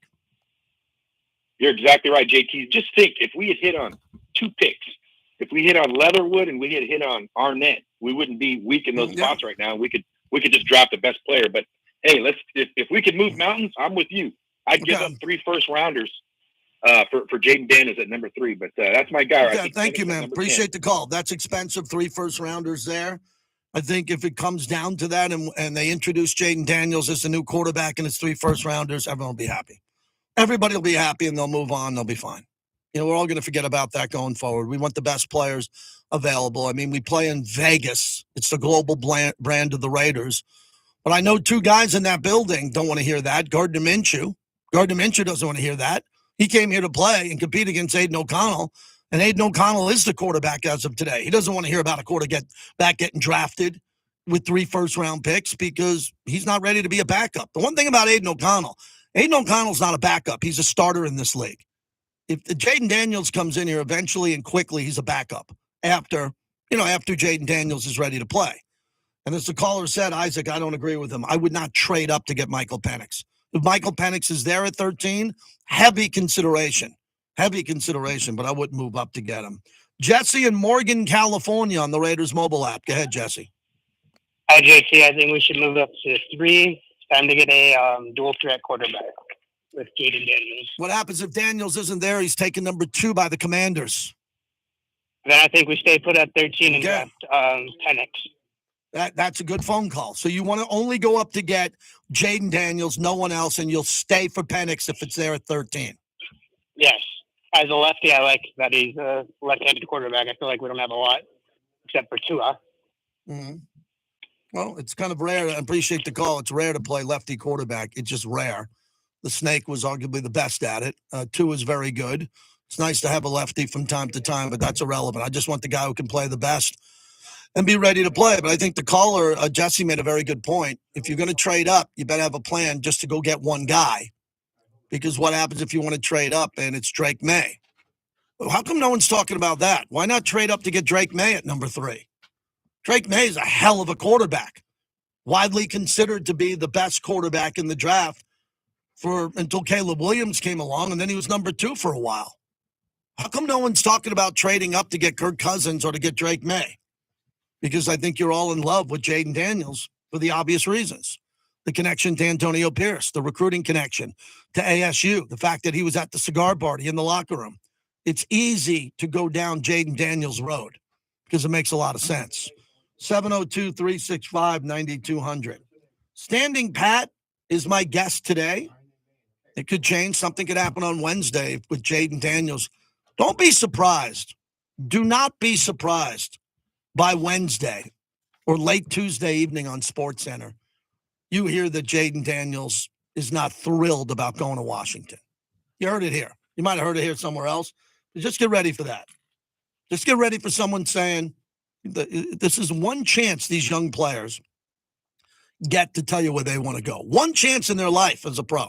Speaker 12: You're exactly right, JT. Just think, if we had hit on 2 picks, if we hit on Leatherwood and we had hit on Arnett, we wouldn't be weak in those spots right now. We could just draft the best player. But hey, if we could move mountains, I'm with you. I'd give up 3 first-rounders for Jaden Daniels at number 3. But that's my guy.
Speaker 1: Yeah, thank you, man. Appreciate the call. That's expensive, 3 first-rounders there. I think if it comes down to that and they introduce Jaden Daniels as the new quarterback and it's 3 first-rounders, everyone will be happy. Everybody will be happy and they'll move on. They'll be fine. We're all going to forget about that going forward. We want the best players available. I mean, we play in Vegas. It's the global brand of the Raiders. But I know 2 guys in that building don't want to hear that. Gardner Minshew doesn't want to hear that. He came here to play and compete against Aiden O'Connell, and Aiden O'Connell is the quarterback as of today. He doesn't want to hear about a quarterback getting drafted with 3 first-round picks because he's not ready to be a backup. The one thing about Aiden O'Connell's not a backup. He's a starter in this league. If Jaden Daniels comes in here eventually and quickly, he's a backup after Jaden Daniels is ready to play. And as the caller said, Isaac, I don't agree with him. I would not trade up to get Michael Penix. If Michael Penix is there at 13, heavy consideration, but I wouldn't move up to get him. Jesse in Morgan, California on the Raiders mobile app. Go ahead, Jesse.
Speaker 13: Hi, JC. I think we should move up to 3. It's time to get a dual threat quarterback with Jaden Daniels.
Speaker 1: What happens if Daniels isn't there? He's taken number 2 by the Commanders.
Speaker 13: Then I think we stay put at 13 and draft Penix.
Speaker 1: That's a good phone call. So you want to only go up to get Jaden Daniels, no one else, and you'll stay for Penix if it's there at 13.
Speaker 13: Yes. As a lefty, I like that he's a left-handed quarterback. I feel like we don't have a lot except for Tua.
Speaker 1: Mm-hmm. Well, it's kind of rare. I appreciate the call. It's rare to play lefty quarterback. It's just rare. The Snake was arguably the best at it. Tua is very good. It's nice to have a lefty from time to time, but that's irrelevant. I just want the guy who can play the best and be ready to play. But I think the caller, Jesse, made a very good point. If you're going to trade up, you better have a plan just to go get one guy. Because what happens if you want to trade up and it's Drake May? How come no one's talking about that? Why not trade up to get Drake May at number 3? Drake May is a hell of a quarterback. Widely considered to be the best quarterback in the draft until Caleb Williams came along, and then he was number 2 for a while. How come no one's talking about trading up to get Kirk Cousins or to get Drake May? because I think you're all in love with Jaden Daniels for the obvious reasons. The connection to Antonio Pierce, the recruiting connection to ASU, the fact that he was at the cigar party in the locker room. It's easy to go down Jaden Daniels' road because it makes a lot of sense. 702-365-9200. Standing Pat is my guest today. It could change. Something could happen on Wednesday with Jaden Daniels. Don't be surprised. Do not be surprised by Wednesday or late Tuesday evening on SportsCenter. You hear that Jaden Daniels is not thrilled about going to Washington. You heard it here. You might have heard it here somewhere else. But just get ready for that. Just get ready for someone saying, this is one chance these young players get to tell you where they want to go. One chance in their life as a pro.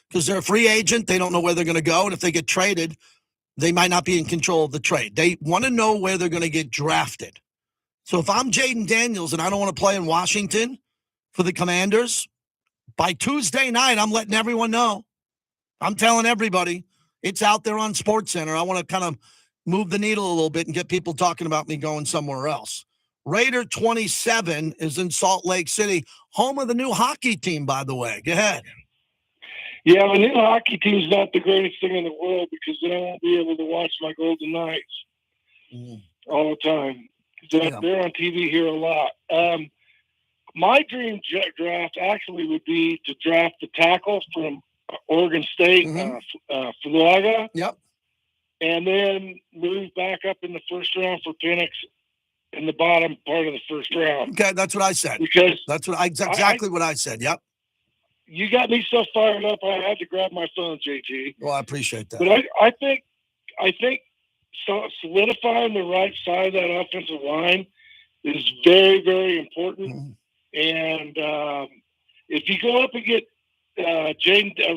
Speaker 1: Because they're a free agent. They don't know where they're going to go. And if they get traded, they might not be in control of the trade. They want to know where they're going to get drafted. So if I'm Jaden Daniels and I don't want to play in Washington for the Commanders, by Tuesday night, I'm letting everyone know. I'm telling everybody it's out there on SportsCenter. I want to kind of move the needle a little bit and get people talking about me going somewhere else. Raider 27 is in Salt Lake City, home of the new hockey team, by the way. Go ahead.
Speaker 14: Yeah, the new hockey team's not the greatest thing in the world because then I won't be able to watch my Golden Knights all the time. They're on TV here a lot. My dream draft actually would be to draft the tackle from Oregon State, Fulaga.
Speaker 1: Yep.
Speaker 14: And then move back up in the first round for Penix in the bottom part of the first round.
Speaker 1: Okay, that's what I said.
Speaker 14: Because
Speaker 1: that's exactly what I said. Yep.
Speaker 14: You got me so fired up, I had to grab my phone, JT.
Speaker 1: Well, I appreciate that.
Speaker 14: But I think solidifying the right side of that offensive line is very, very important. And if you go up and get a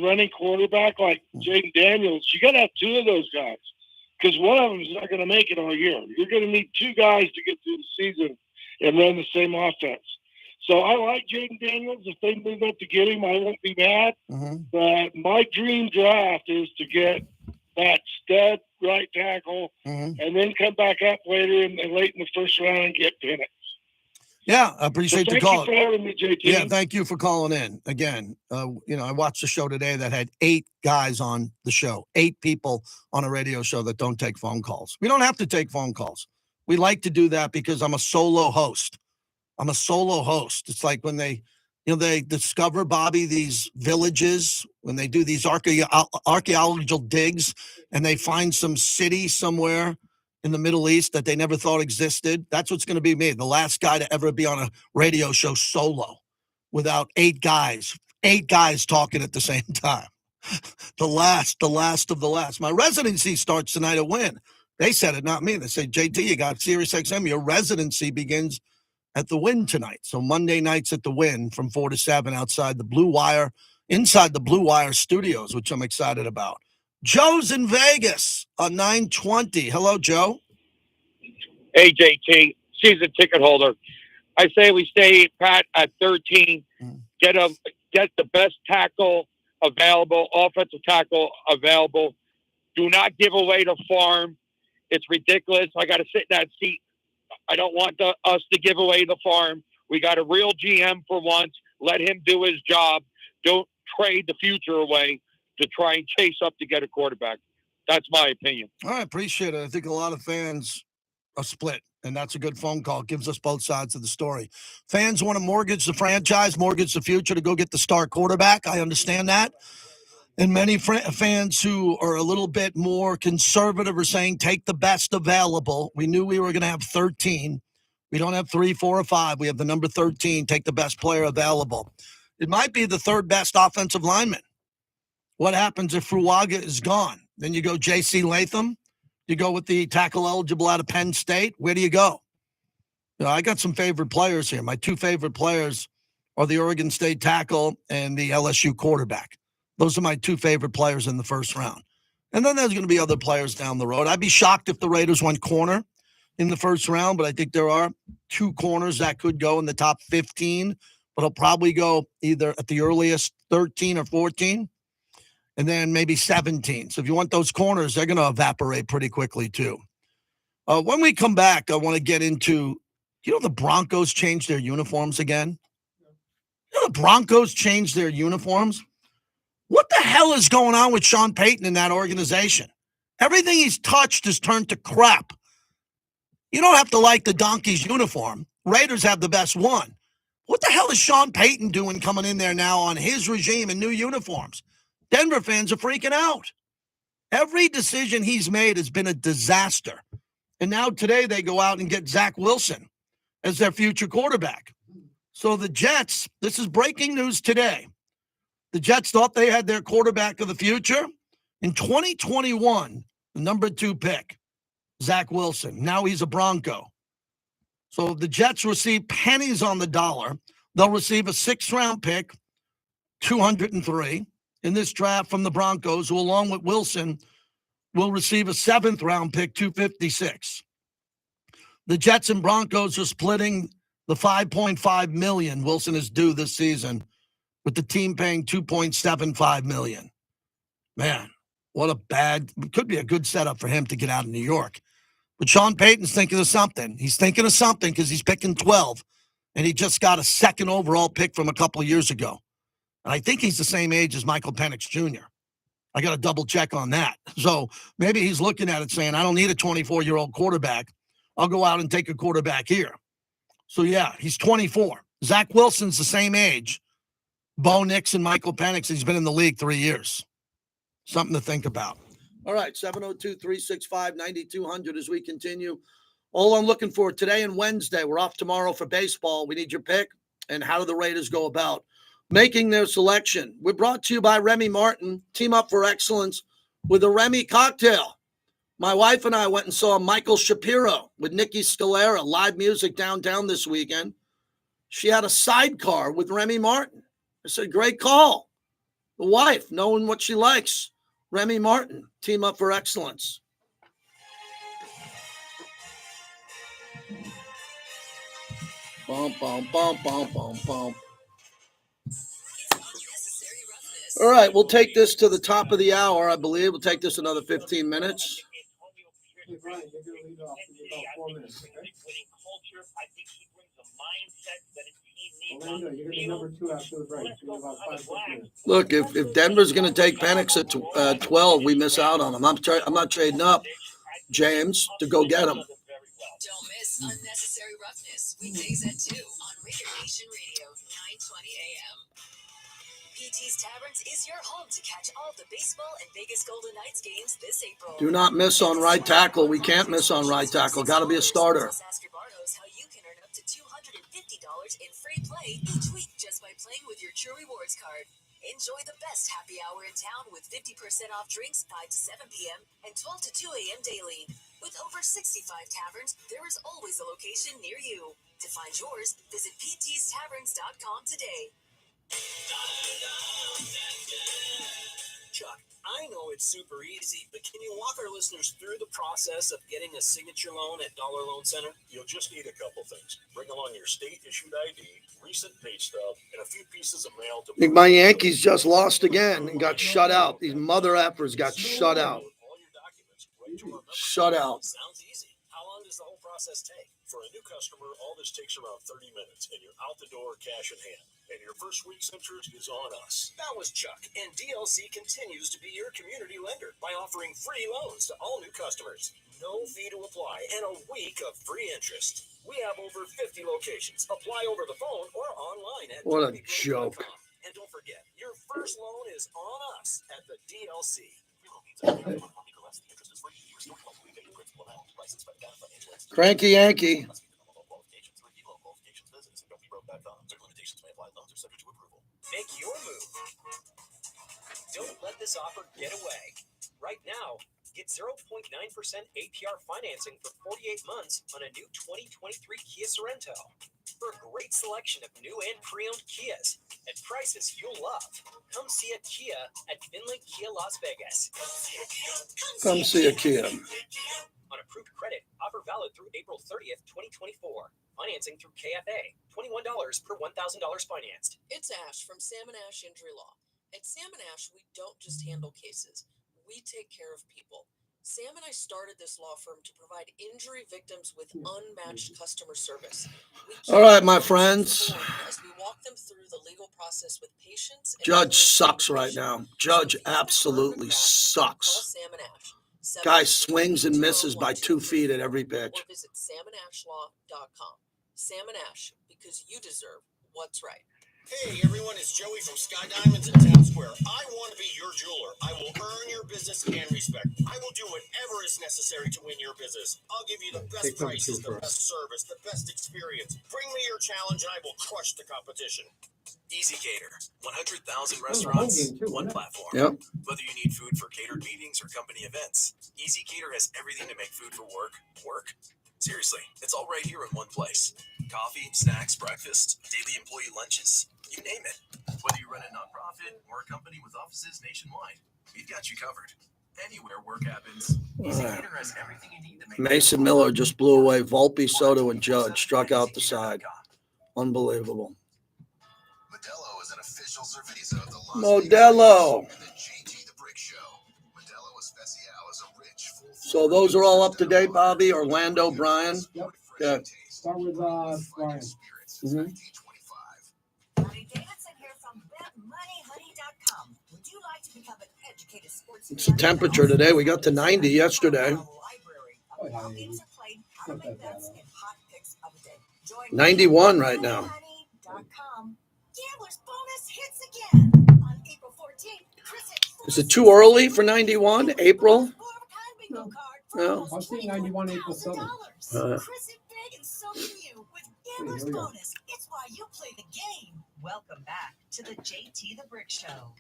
Speaker 14: running quarterback like Jaden Daniels, you got to have two of those guys because one of them is not going to make it all year. You're going to need two guys to get through the season and run the same offense. So I like Jaden Daniels. If they move up to get him, I won't be mad. But my dream draft is to get that stud right tackle and then come back up later late in the first round and get Penix.
Speaker 1: Yeah, I appreciate the call.
Speaker 14: Thank you for having me, JT.
Speaker 1: Yeah, thank you for calling in. Again, I watched the show today that had 8 guys on the show, 8 people on a radio show that don't take phone calls. We don't have to take phone calls. We like to do that because I'm a solo host. It's like when they discover, Bobby, these villages, when they do these archaeological digs and they find some city somewhere in the Middle East that they never thought existed. That's what's going to be me, the last guy to ever be on a radio show solo without 8 guys talking at the same time. The last of the last. My residency starts tonight at Wynn. They said it, not me. They say, JT, you got Sirius XM. Your residency begins at the Wynn tonight. So Monday nights at the Wynn from 4 to 7 outside the Blue Wire, inside the Blue Wire studios, which I'm excited about. Joe's in Vegas on 920. Hello, Joe.
Speaker 15: Hey, JT, season ticket holder. I say we stay pat at 13. Get the best tackle available, offensive tackle available. Do not give away the farm. It's ridiculous. I got to sit in that seat. I don't want us to give away the farm. We got a real GM for once. Let him do his job. Don't trade the future away to try and chase up to get a quarterback. That's my opinion.
Speaker 1: I appreciate it. I think a lot of fans are split, and that's a good phone call. It gives us both sides of the story. Fans want to mortgage the franchise, mortgage the future to go get the star quarterback. I understand that. And many fans who are a little bit more conservative are saying, take the best available. We knew we were going to have 13. We don't have 3, 4, or 5. We have the number 13. Take the best player available. It might be the third best offensive lineman. What happens if Fruaga is gone? Then you go J.C. Latham. You go with the tackle eligible out of Penn State. Where do you go? I got some favorite players here. My 2 favorite players are the Oregon State tackle and the LSU quarterback. Those are my 2 favorite players in the first round. And then there's going to be other players down the road. I'd be shocked if the Raiders went corner in the first round, but I think there are 2 corners that could go in the top 15, but I'll probably go either at the earliest 13 or 14, and then maybe 17. So if you want those corners, they're going to evaporate pretty quickly too. When we come back, I want to get into You know the Broncos changed their uniforms again? You know the Broncos changed their uniforms? What the hell is going on with Sean Payton in that organization? Everything he's touched has turned to crap. You don't have to like the Donkeys uniform. Raiders have the best one. What the hell is Sean Payton doing coming in there now on his regime in new uniforms? Denver fans are freaking out. Every decision he's made has been a disaster. And now today they go out and get Zach Wilson as their future quarterback. So the Jets, this is breaking news today. The Jets thought they had their quarterback of the future. In 2021, the number 2 pick, Zach Wilson. Now he's a Bronco. So the Jets receive pennies on the dollar. They'll receive a 6th-round pick, 203, in this draft from the Broncos, who along with Wilson will receive a 7th-round pick, 256. The Jets and Broncos are splitting the $5.5 million Wilson is due this season, with the team paying $2.75 million. Man, what a bad, it could be a good setup for him to get out of New York. But Sean Payton's thinking of something. He's thinking of something because he's picking 12, and he just got a 2nd overall pick from a couple of years ago. And I think he's the same age as Michael Penix Jr. I got to double check on that. So maybe he's looking at it saying, I don't need a 24-year-old quarterback. I'll go out and take a quarterback here. So, yeah, he's 24. Zach Wilson's the same age. Bo Nix and Michael Penix, he's been in the league 3 years. Something to think about. All right, 702-365-9200 as we continue. All I'm looking for today and Wednesday, we're off tomorrow for baseball. We need your pick and how do the Raiders go about making their selection. We're brought to you by Remy Martin. Team up for excellence with a Remy cocktail. My wife and I went and saw Michael Shapiro with Nikki Scalera, live music downtown this weekend. She had a sidecar with Remy Martin. I said, great call. The wife, knowing what she likes. Remy Martin, team up for excellence. Bum, bum, bum, bum, bum, bum. All right, we'll take this to the top of the hour, I believe. We'll take this another 15 minutes.
Speaker 2: Hey, Brian, you're going to lead off in about 4 minutes, okay? Orlando, you're going to be number 2 after the break. In about 5 minutes.
Speaker 1: Look, if Denver's going to take Penix at 12, we miss out on him. I'm not trading up, James, to go get him.
Speaker 5: Don't miss Unnecessary Roughness, weekdays at 2 on Raider Nation Radio, 920 AM. PT's Taverns is your home to catch all the baseball and Vegas Golden Knights games this April.
Speaker 1: Do not miss on right tackle. We can't miss on right tackle. Got to be a starter.
Speaker 5: Ask your Bartos how you can earn up to $250 in free play each week just by playing with your True Rewards card. Enjoy the best happy hour in town with 50% off drinks 5 to 7 p.m. and 12 to 2 a.m. daily. With over 65 taverns, there is always a location near you. To find yours, visit ptstaverns.com today.
Speaker 4: Chuck, I know it's super easy, but can you walk our listeners through the process of getting a signature loan at Dollar Loan Center?
Speaker 16: You'll just need a couple things. Bring along your state-issued ID, recent pay stub, and a few pieces of mail to...
Speaker 1: I think my Yankees just lost again and got shut out. These mother effers got shut out. Shut out.
Speaker 4: Sounds easy. How long does the whole process take?
Speaker 16: For a new customer, all this takes around 30 minutes, and you're out the door cash in hand. And your first week's interest is on us.
Speaker 4: That was Chuck, and DLC continues to be your community lender by offering free loans to all new customers. No fee to apply and a week of free interest. We have over 50 locations. Apply over the phone or online at
Speaker 1: What a joke.
Speaker 4: And don't forget, your first loan is on us at the DLC.
Speaker 1: Cranky Yankee.
Speaker 4: Make your move. Don't let this offer get away. Right now, get 0.9% APR financing for 48 months on a new 2023 Kia Sorento. For a great selection of new and pre-owned Kias at prices you'll love. Come see a Kia at Finley Kia Las Vegas.
Speaker 1: Come see a Kia.
Speaker 4: On approved credit, offer valid through April 30th, 2024. Financing through KFA, $21 per $1,000 financed.
Speaker 17: It's Ash from Sam & Ash Injury Law. At Sam & Ash, we don't just handle cases. We take care of people. Sam and I started this law firm to provide injury victims with unmatched customer service.
Speaker 1: All right, my friends.
Speaker 17: As we walk them through the legal process with patience.
Speaker 1: Judge sucks right now. Judge absolutely sucks.
Speaker 17: Sam and Ash.
Speaker 1: Guy swings and misses by 2 feet at every pitch.
Speaker 17: Or visit samandashlaw.com. Sam and Ash, because you deserve what's right.
Speaker 4: Hey everyone, it's Joey from Sky Diamonds in Town Square. I want to be your jeweler. I will earn your business and respect. I will do whatever is necessary to win your business. I'll give you the best prices, the best service, the best experience. Bring me your challenge and I will crush the competition.
Speaker 3: Easy Cater. 100,000 restaurants, one platform.
Speaker 1: Yep.
Speaker 3: Whether you need food for catered meetings or company events, Easy Cater has everything to make food for work. Seriously, it's all right here in one place. Coffee, snacks, breakfast, daily employee lunches, you name it. Whether you run a nonprofit or a company with offices nationwide, we've got you covered. Anywhere work happens, Easy Cater has everything you need to make
Speaker 1: Mason Miller just blew away Volpe, Soto, and Judge. Struck out the side. Unbelievable.
Speaker 3: Modelo is an official cerveza of the Las
Speaker 1: Modelo.
Speaker 3: Vegas and the JT the Brick Show. Modelo Especial is a rich, full.
Speaker 1: So those are all up to date, Bobby. Orlando, Brian.
Speaker 2: Yep.
Speaker 1: Okay.
Speaker 2: Start with Brian.
Speaker 1: Mm-hmm.
Speaker 5: Harry Davidson here from BetMoneyHoney.com. Would you like to become an educated sports
Speaker 1: It's the temperature today. We got to 90 yesterday.
Speaker 5: How games are played, how to make bets, and hot picks of the day. Join
Speaker 1: 91 right now.
Speaker 5: BetMoneyHoney.com. Gambler's bonus hits again on April 14th.
Speaker 1: Is it too early for 91? April? No.
Speaker 2: I've seen 91 April 7th.
Speaker 5: Chris it big and so can you with Gambler's bonus. It's why you play the game.
Speaker 18: Welcome back to the JT the Brick Show.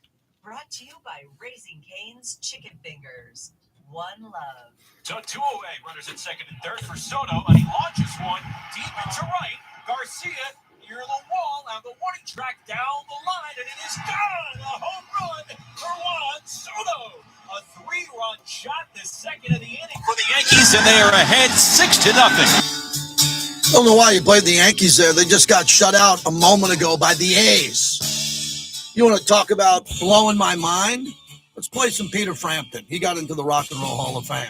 Speaker 18: Brought to you by Raising Cane's Chicken Fingers. One love.
Speaker 19: So two away, runners at second and third for Soto, and he launches one deep into right. Garcia near the wall, on the warning track down the line, and it is gone. A home run for Juan Soto. A 3-run shot, the second of the inning for the Yankees, and they are ahead 6-0.
Speaker 1: I don't know why you played the Yankees there. They just got shut out a moment ago by the A's. You want to talk about blowing my mind? Let's play some Peter Frampton. He got into the Rock and Roll Hall of Fame.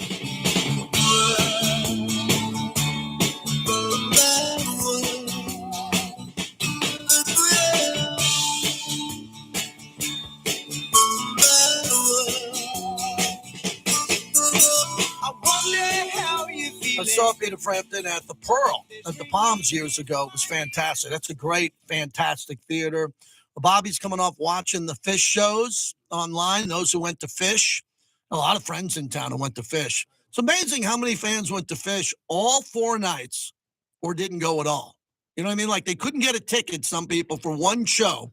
Speaker 1: I saw Peter Frampton at the Pearl at the Palms years ago. It was fantastic. That's a great, fantastic theater. Bobby's coming off watching the fish shows online, those who went to fish. A lot of friends in town who went to fish. It's amazing how many fans went to fish all 4 nights or didn't go at all. You know what I mean? Like they couldn't get a ticket, some people, for one show.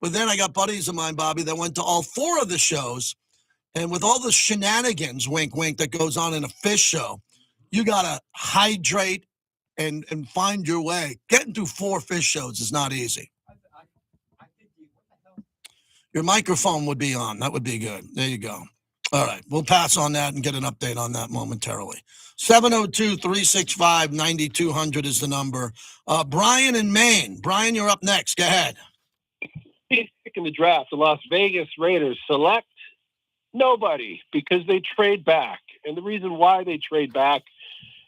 Speaker 1: But then I got buddies of mine, Bobby, that went to all 4 of the shows. And with all the shenanigans, wink, wink, that goes on in a fish show, you got to hydrate and find your way. Getting through 4 fish shows is not easy. Your microphone would be on. That would be good. There you go. All right. We'll pass on that and get an update on that momentarily. 702-365-9200 is the number. Brian in Maine. Brian, you're up next. Go ahead.
Speaker 20: Pick in the draft, the Las Vegas Raiders select nobody because they trade back. And the reason why they trade back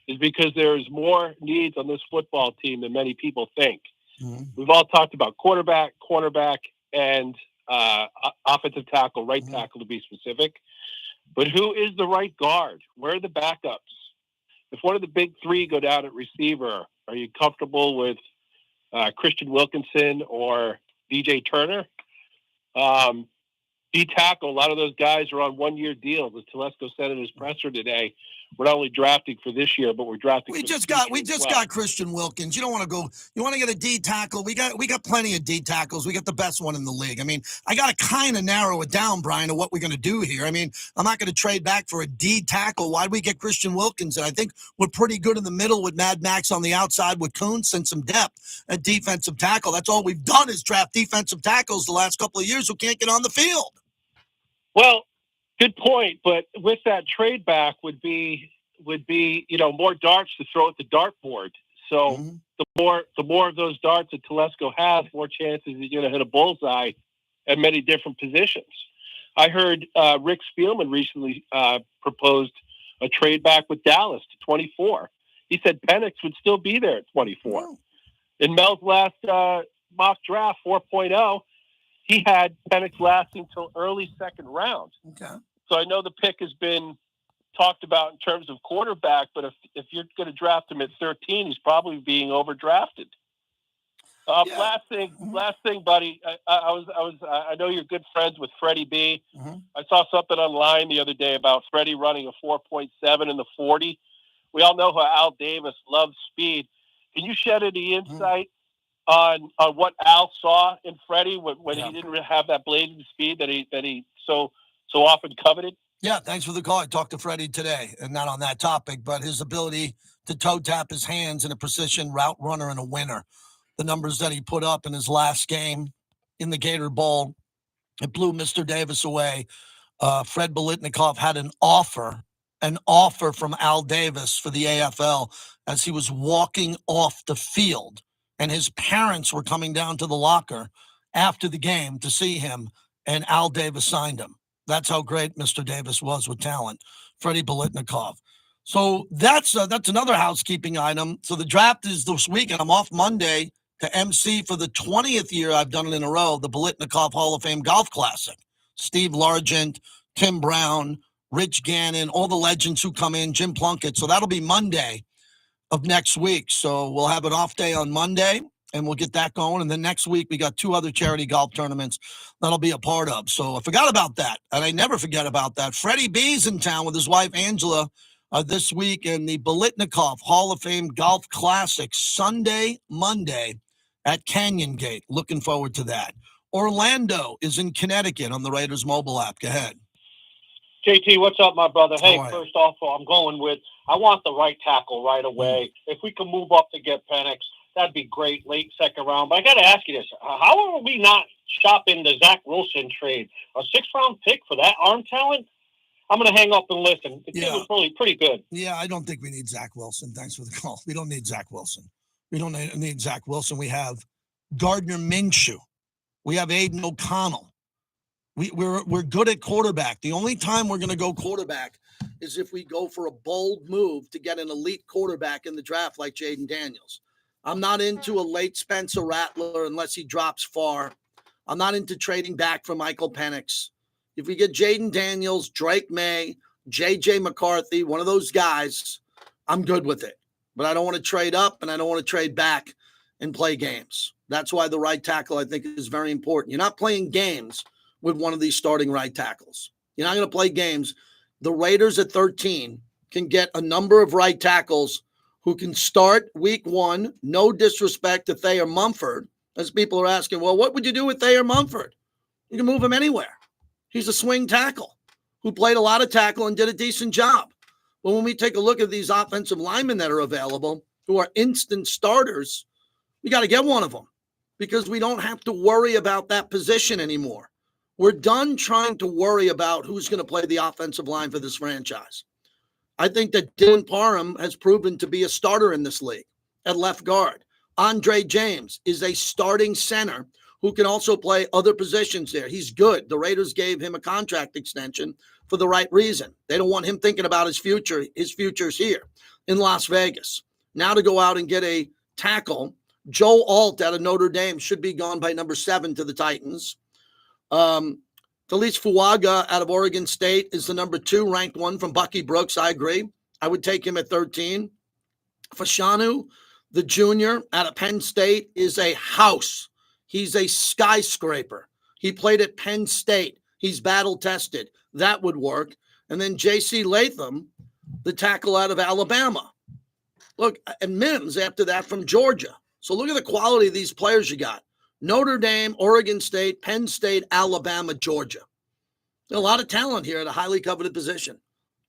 Speaker 20: is because there's more needs on this football team than many people think. Mm-hmm. We've all talked about quarterback, cornerback, and offensive tackle, right tackle to be specific. But who is the right guard? Where are the backups? If one of the big 3 go down at receiver, are you comfortable with Christian Wilkinson or DJ Turner? D-tackle, a lot of those guys are on 1-year deals. As Telesco said in his presser today, we're not only drafting for this year, but we're drafting.
Speaker 1: We just got Christian Wilkins. You don't want to go. You want to get a D tackle. We got plenty of D tackles. We got the best one in the league. I mean, I got to kind of narrow it down, Brian, to what we're going to do here. I mean, I'm not going to trade back for a D tackle. Why'd we get Christian Wilkins? And I think we're pretty good in the middle with Mad Max on the outside with Kuntz and some depth at defensive tackle. That's all we've done is draft defensive tackles the last couple of years who can't get on the field.
Speaker 20: Well, good point. But with that trade back would be more darts to throw at the dartboard. So the more of those darts that Telesco has, more chances you're going to hit a bullseye at many different positions. I heard Rick Spielman recently proposed a trade back with Dallas to 24. He said Penix would still be there at 24.
Speaker 1: Oh.
Speaker 20: In Mel's last mock draft 4.0, he had Penix lasting till early second round.
Speaker 1: Okay.
Speaker 20: So I know the pick has been talked about in terms of quarterback, but if you're going to draft him at 13, he's probably being overdrafted. Last thing, buddy. I know you're good friends with Freddie B. I saw something online the other day about Freddie running a 4.7 in the 40. We all know how Al Davis loves speed. Can you shed any insight on what Al saw in Freddie when he didn't have that blazing speed that he so often coveted?
Speaker 1: Yeah, thanks for the call. I talked to Freddie today, and not on that topic, but his ability to toe tap his hands and a precision route runner and a winner. The numbers that he put up in his last game in the Gator Bowl, it blew Mr. Davis away. Fred Biletnikoff had an offer from Al Davis for the AFL as he was walking off the field, and his parents were coming down to the locker after the game to see him, and Al Davis signed him. That's how great Mr. Davis was with talent, Freddie Biletnikoff. So that's another housekeeping item. So the draft is this weekend. I'm off Monday to MC for the 20th year I've done it in a row, the Biletnikoff Hall of Fame Golf Classic. Steve Largent, Tim Brown, Rich Gannon, all the legends who come in, Jim Plunkett. So that'll be Monday of next week. So we'll have an off day on Monday, and we'll get that going. And then next week, we got 2 other charity golf tournaments that'll be a part of. So I forgot about that, and I never forget about that. Freddie B's in town with his wife, Angela, this week in the Biletnikoff Hall of Fame Golf Classic, Sunday, Monday at Canyon Gate. Looking forward to that. Orlando is in Connecticut on the Raiders mobile app. Go ahead.
Speaker 21: JT, what's up, my brother? Hey,
Speaker 1: All right.
Speaker 21: first off, I'm going with, I want the right tackle right away. If we can move up to get Penix, that'd be great, late second round. But I got to ask you this. How are we not shopping the Zach Wilson trade? A 6th-round pick for that arm talent? I'm going to hang up and listen. It was really pretty good.
Speaker 1: Yeah, I don't think we need Zach Wilson. Thanks for the call. We don't need Zach Wilson. We don't need Zach Wilson. We have Gardner Minshew. We have Aiden O'Connell. We're good at quarterback. The only time we're going to go quarterback is if we go for a bold move to get an elite quarterback in the draft like Jaden Daniels. I'm not into a late Spencer Rattler unless he drops far. I'm not into trading back for Michael Penix. If we get Jaden Daniels, Drake May, J.J. McCarthy, one of those guys, I'm good with it. But I don't want to trade up and I don't want to trade back and play games. That's why the right tackle, I think, is very important. You're not playing games with one of these starting right tackles. You're not going to play games. The Raiders at 13 can get a number of right tackles who can start week 1. No disrespect to Thayer Mumford, as people are asking, well, what would you do with Thayer Mumford? You can move him anywhere. He's a swing tackle who played a lot of tackle and did a decent job. But when we take a look at these offensive linemen that are available, who are instant starters, we got to get one of them because we don't have to worry about that position anymore. We're done trying to worry about who's going to play the offensive line for this franchise. I think that Dylan Parham has proven to be a starter in this league at left guard. Andre James is a starting center who can also play other positions there. He's good. The Raiders gave him a contract extension for the right reason. They don't want him thinking about his future. His future's here in Las Vegas. Now to go out and get a tackle, Joe Alt out of Notre Dame should be gone by number 7 to the Titans. Felice Fuaga out of Oregon State is the number 2 ranked one from Bucky Brooks. I agree. I would take him at 13. Fashanu, the junior out of Penn State, is a house. He's a skyscraper. He played at Penn State. He's battle tested. That would work. And then J.C. Latham, the tackle out of Alabama. Look, and Mims after that from Georgia. So look at the quality of these players you got. Notre Dame, Oregon State, Penn State, Alabama, Georgia. There's a lot of talent here at a highly coveted position.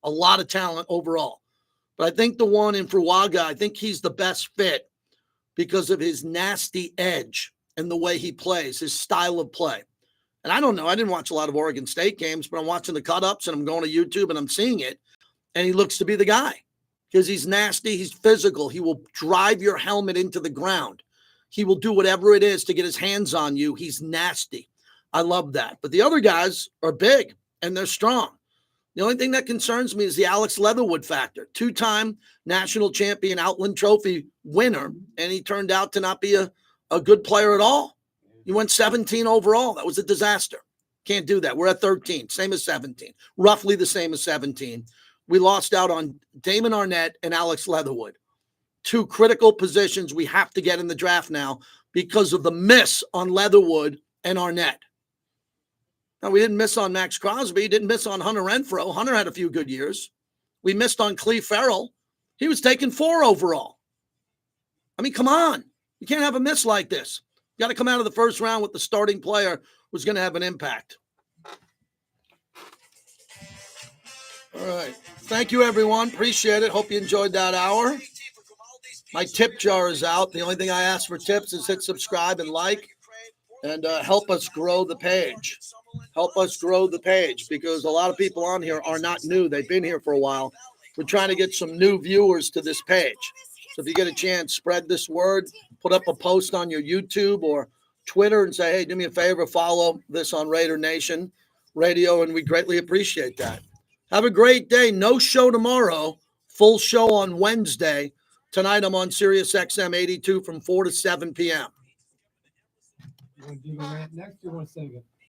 Speaker 1: A lot of talent overall. But I think the one in Fuaga, I think he's the best fit because of his nasty edge and the way he plays, his style of play. And I don't know. I didn't watch a lot of Oregon State games, but I'm watching the cut-ups and I'm going to YouTube and I'm seeing it. And he looks to be the guy because he's nasty. He's physical. He will drive your helmet into the ground. He will do whatever it is to get his hands on you. He's nasty. I love that. But the other guys are big and they're strong. The only thing that concerns me is the Alex Leatherwood factor. 2-time national champion Outland Trophy winner, and he turned out to not be a good player at all. He went 17 overall. That was a disaster. Can't do that. We're at 13, same as 17, roughly the same as 17. We lost out on Damon Arnett and Alex Leatherwood. 2 critical positions we have to get in the draft now because of the miss on Leatherwood and Arnett. Now, we didn't miss on Max Crosby, didn't miss on Hunter Renfroe. Hunter had a few good years. We missed on Cleve Farrell. He was taken 4 overall. I mean, come on. You can't have a miss like this. You got to come out of the first round with the starting player who's going to have an impact. All right. Thank you, everyone. Appreciate it. Hope you enjoyed that hour. My tip jar is out. The only thing I ask for tips is hit subscribe and like, and help us grow the page. Help us grow the page, because a lot of people on here are not new. They've been here for a while. We're trying to get some new viewers to this page. So if you get a chance, spread this word, put up a post on your YouTube or Twitter and say, hey, do me a favor, follow this on Raider Nation Radio, and we greatly appreciate that. Have a great day. No show tomorrow. Full show on Wednesday. Tonight I'm on Sirius XM 82 from 4 to 7 p.m.
Speaker 2: You want to do the rant next or you want to save it?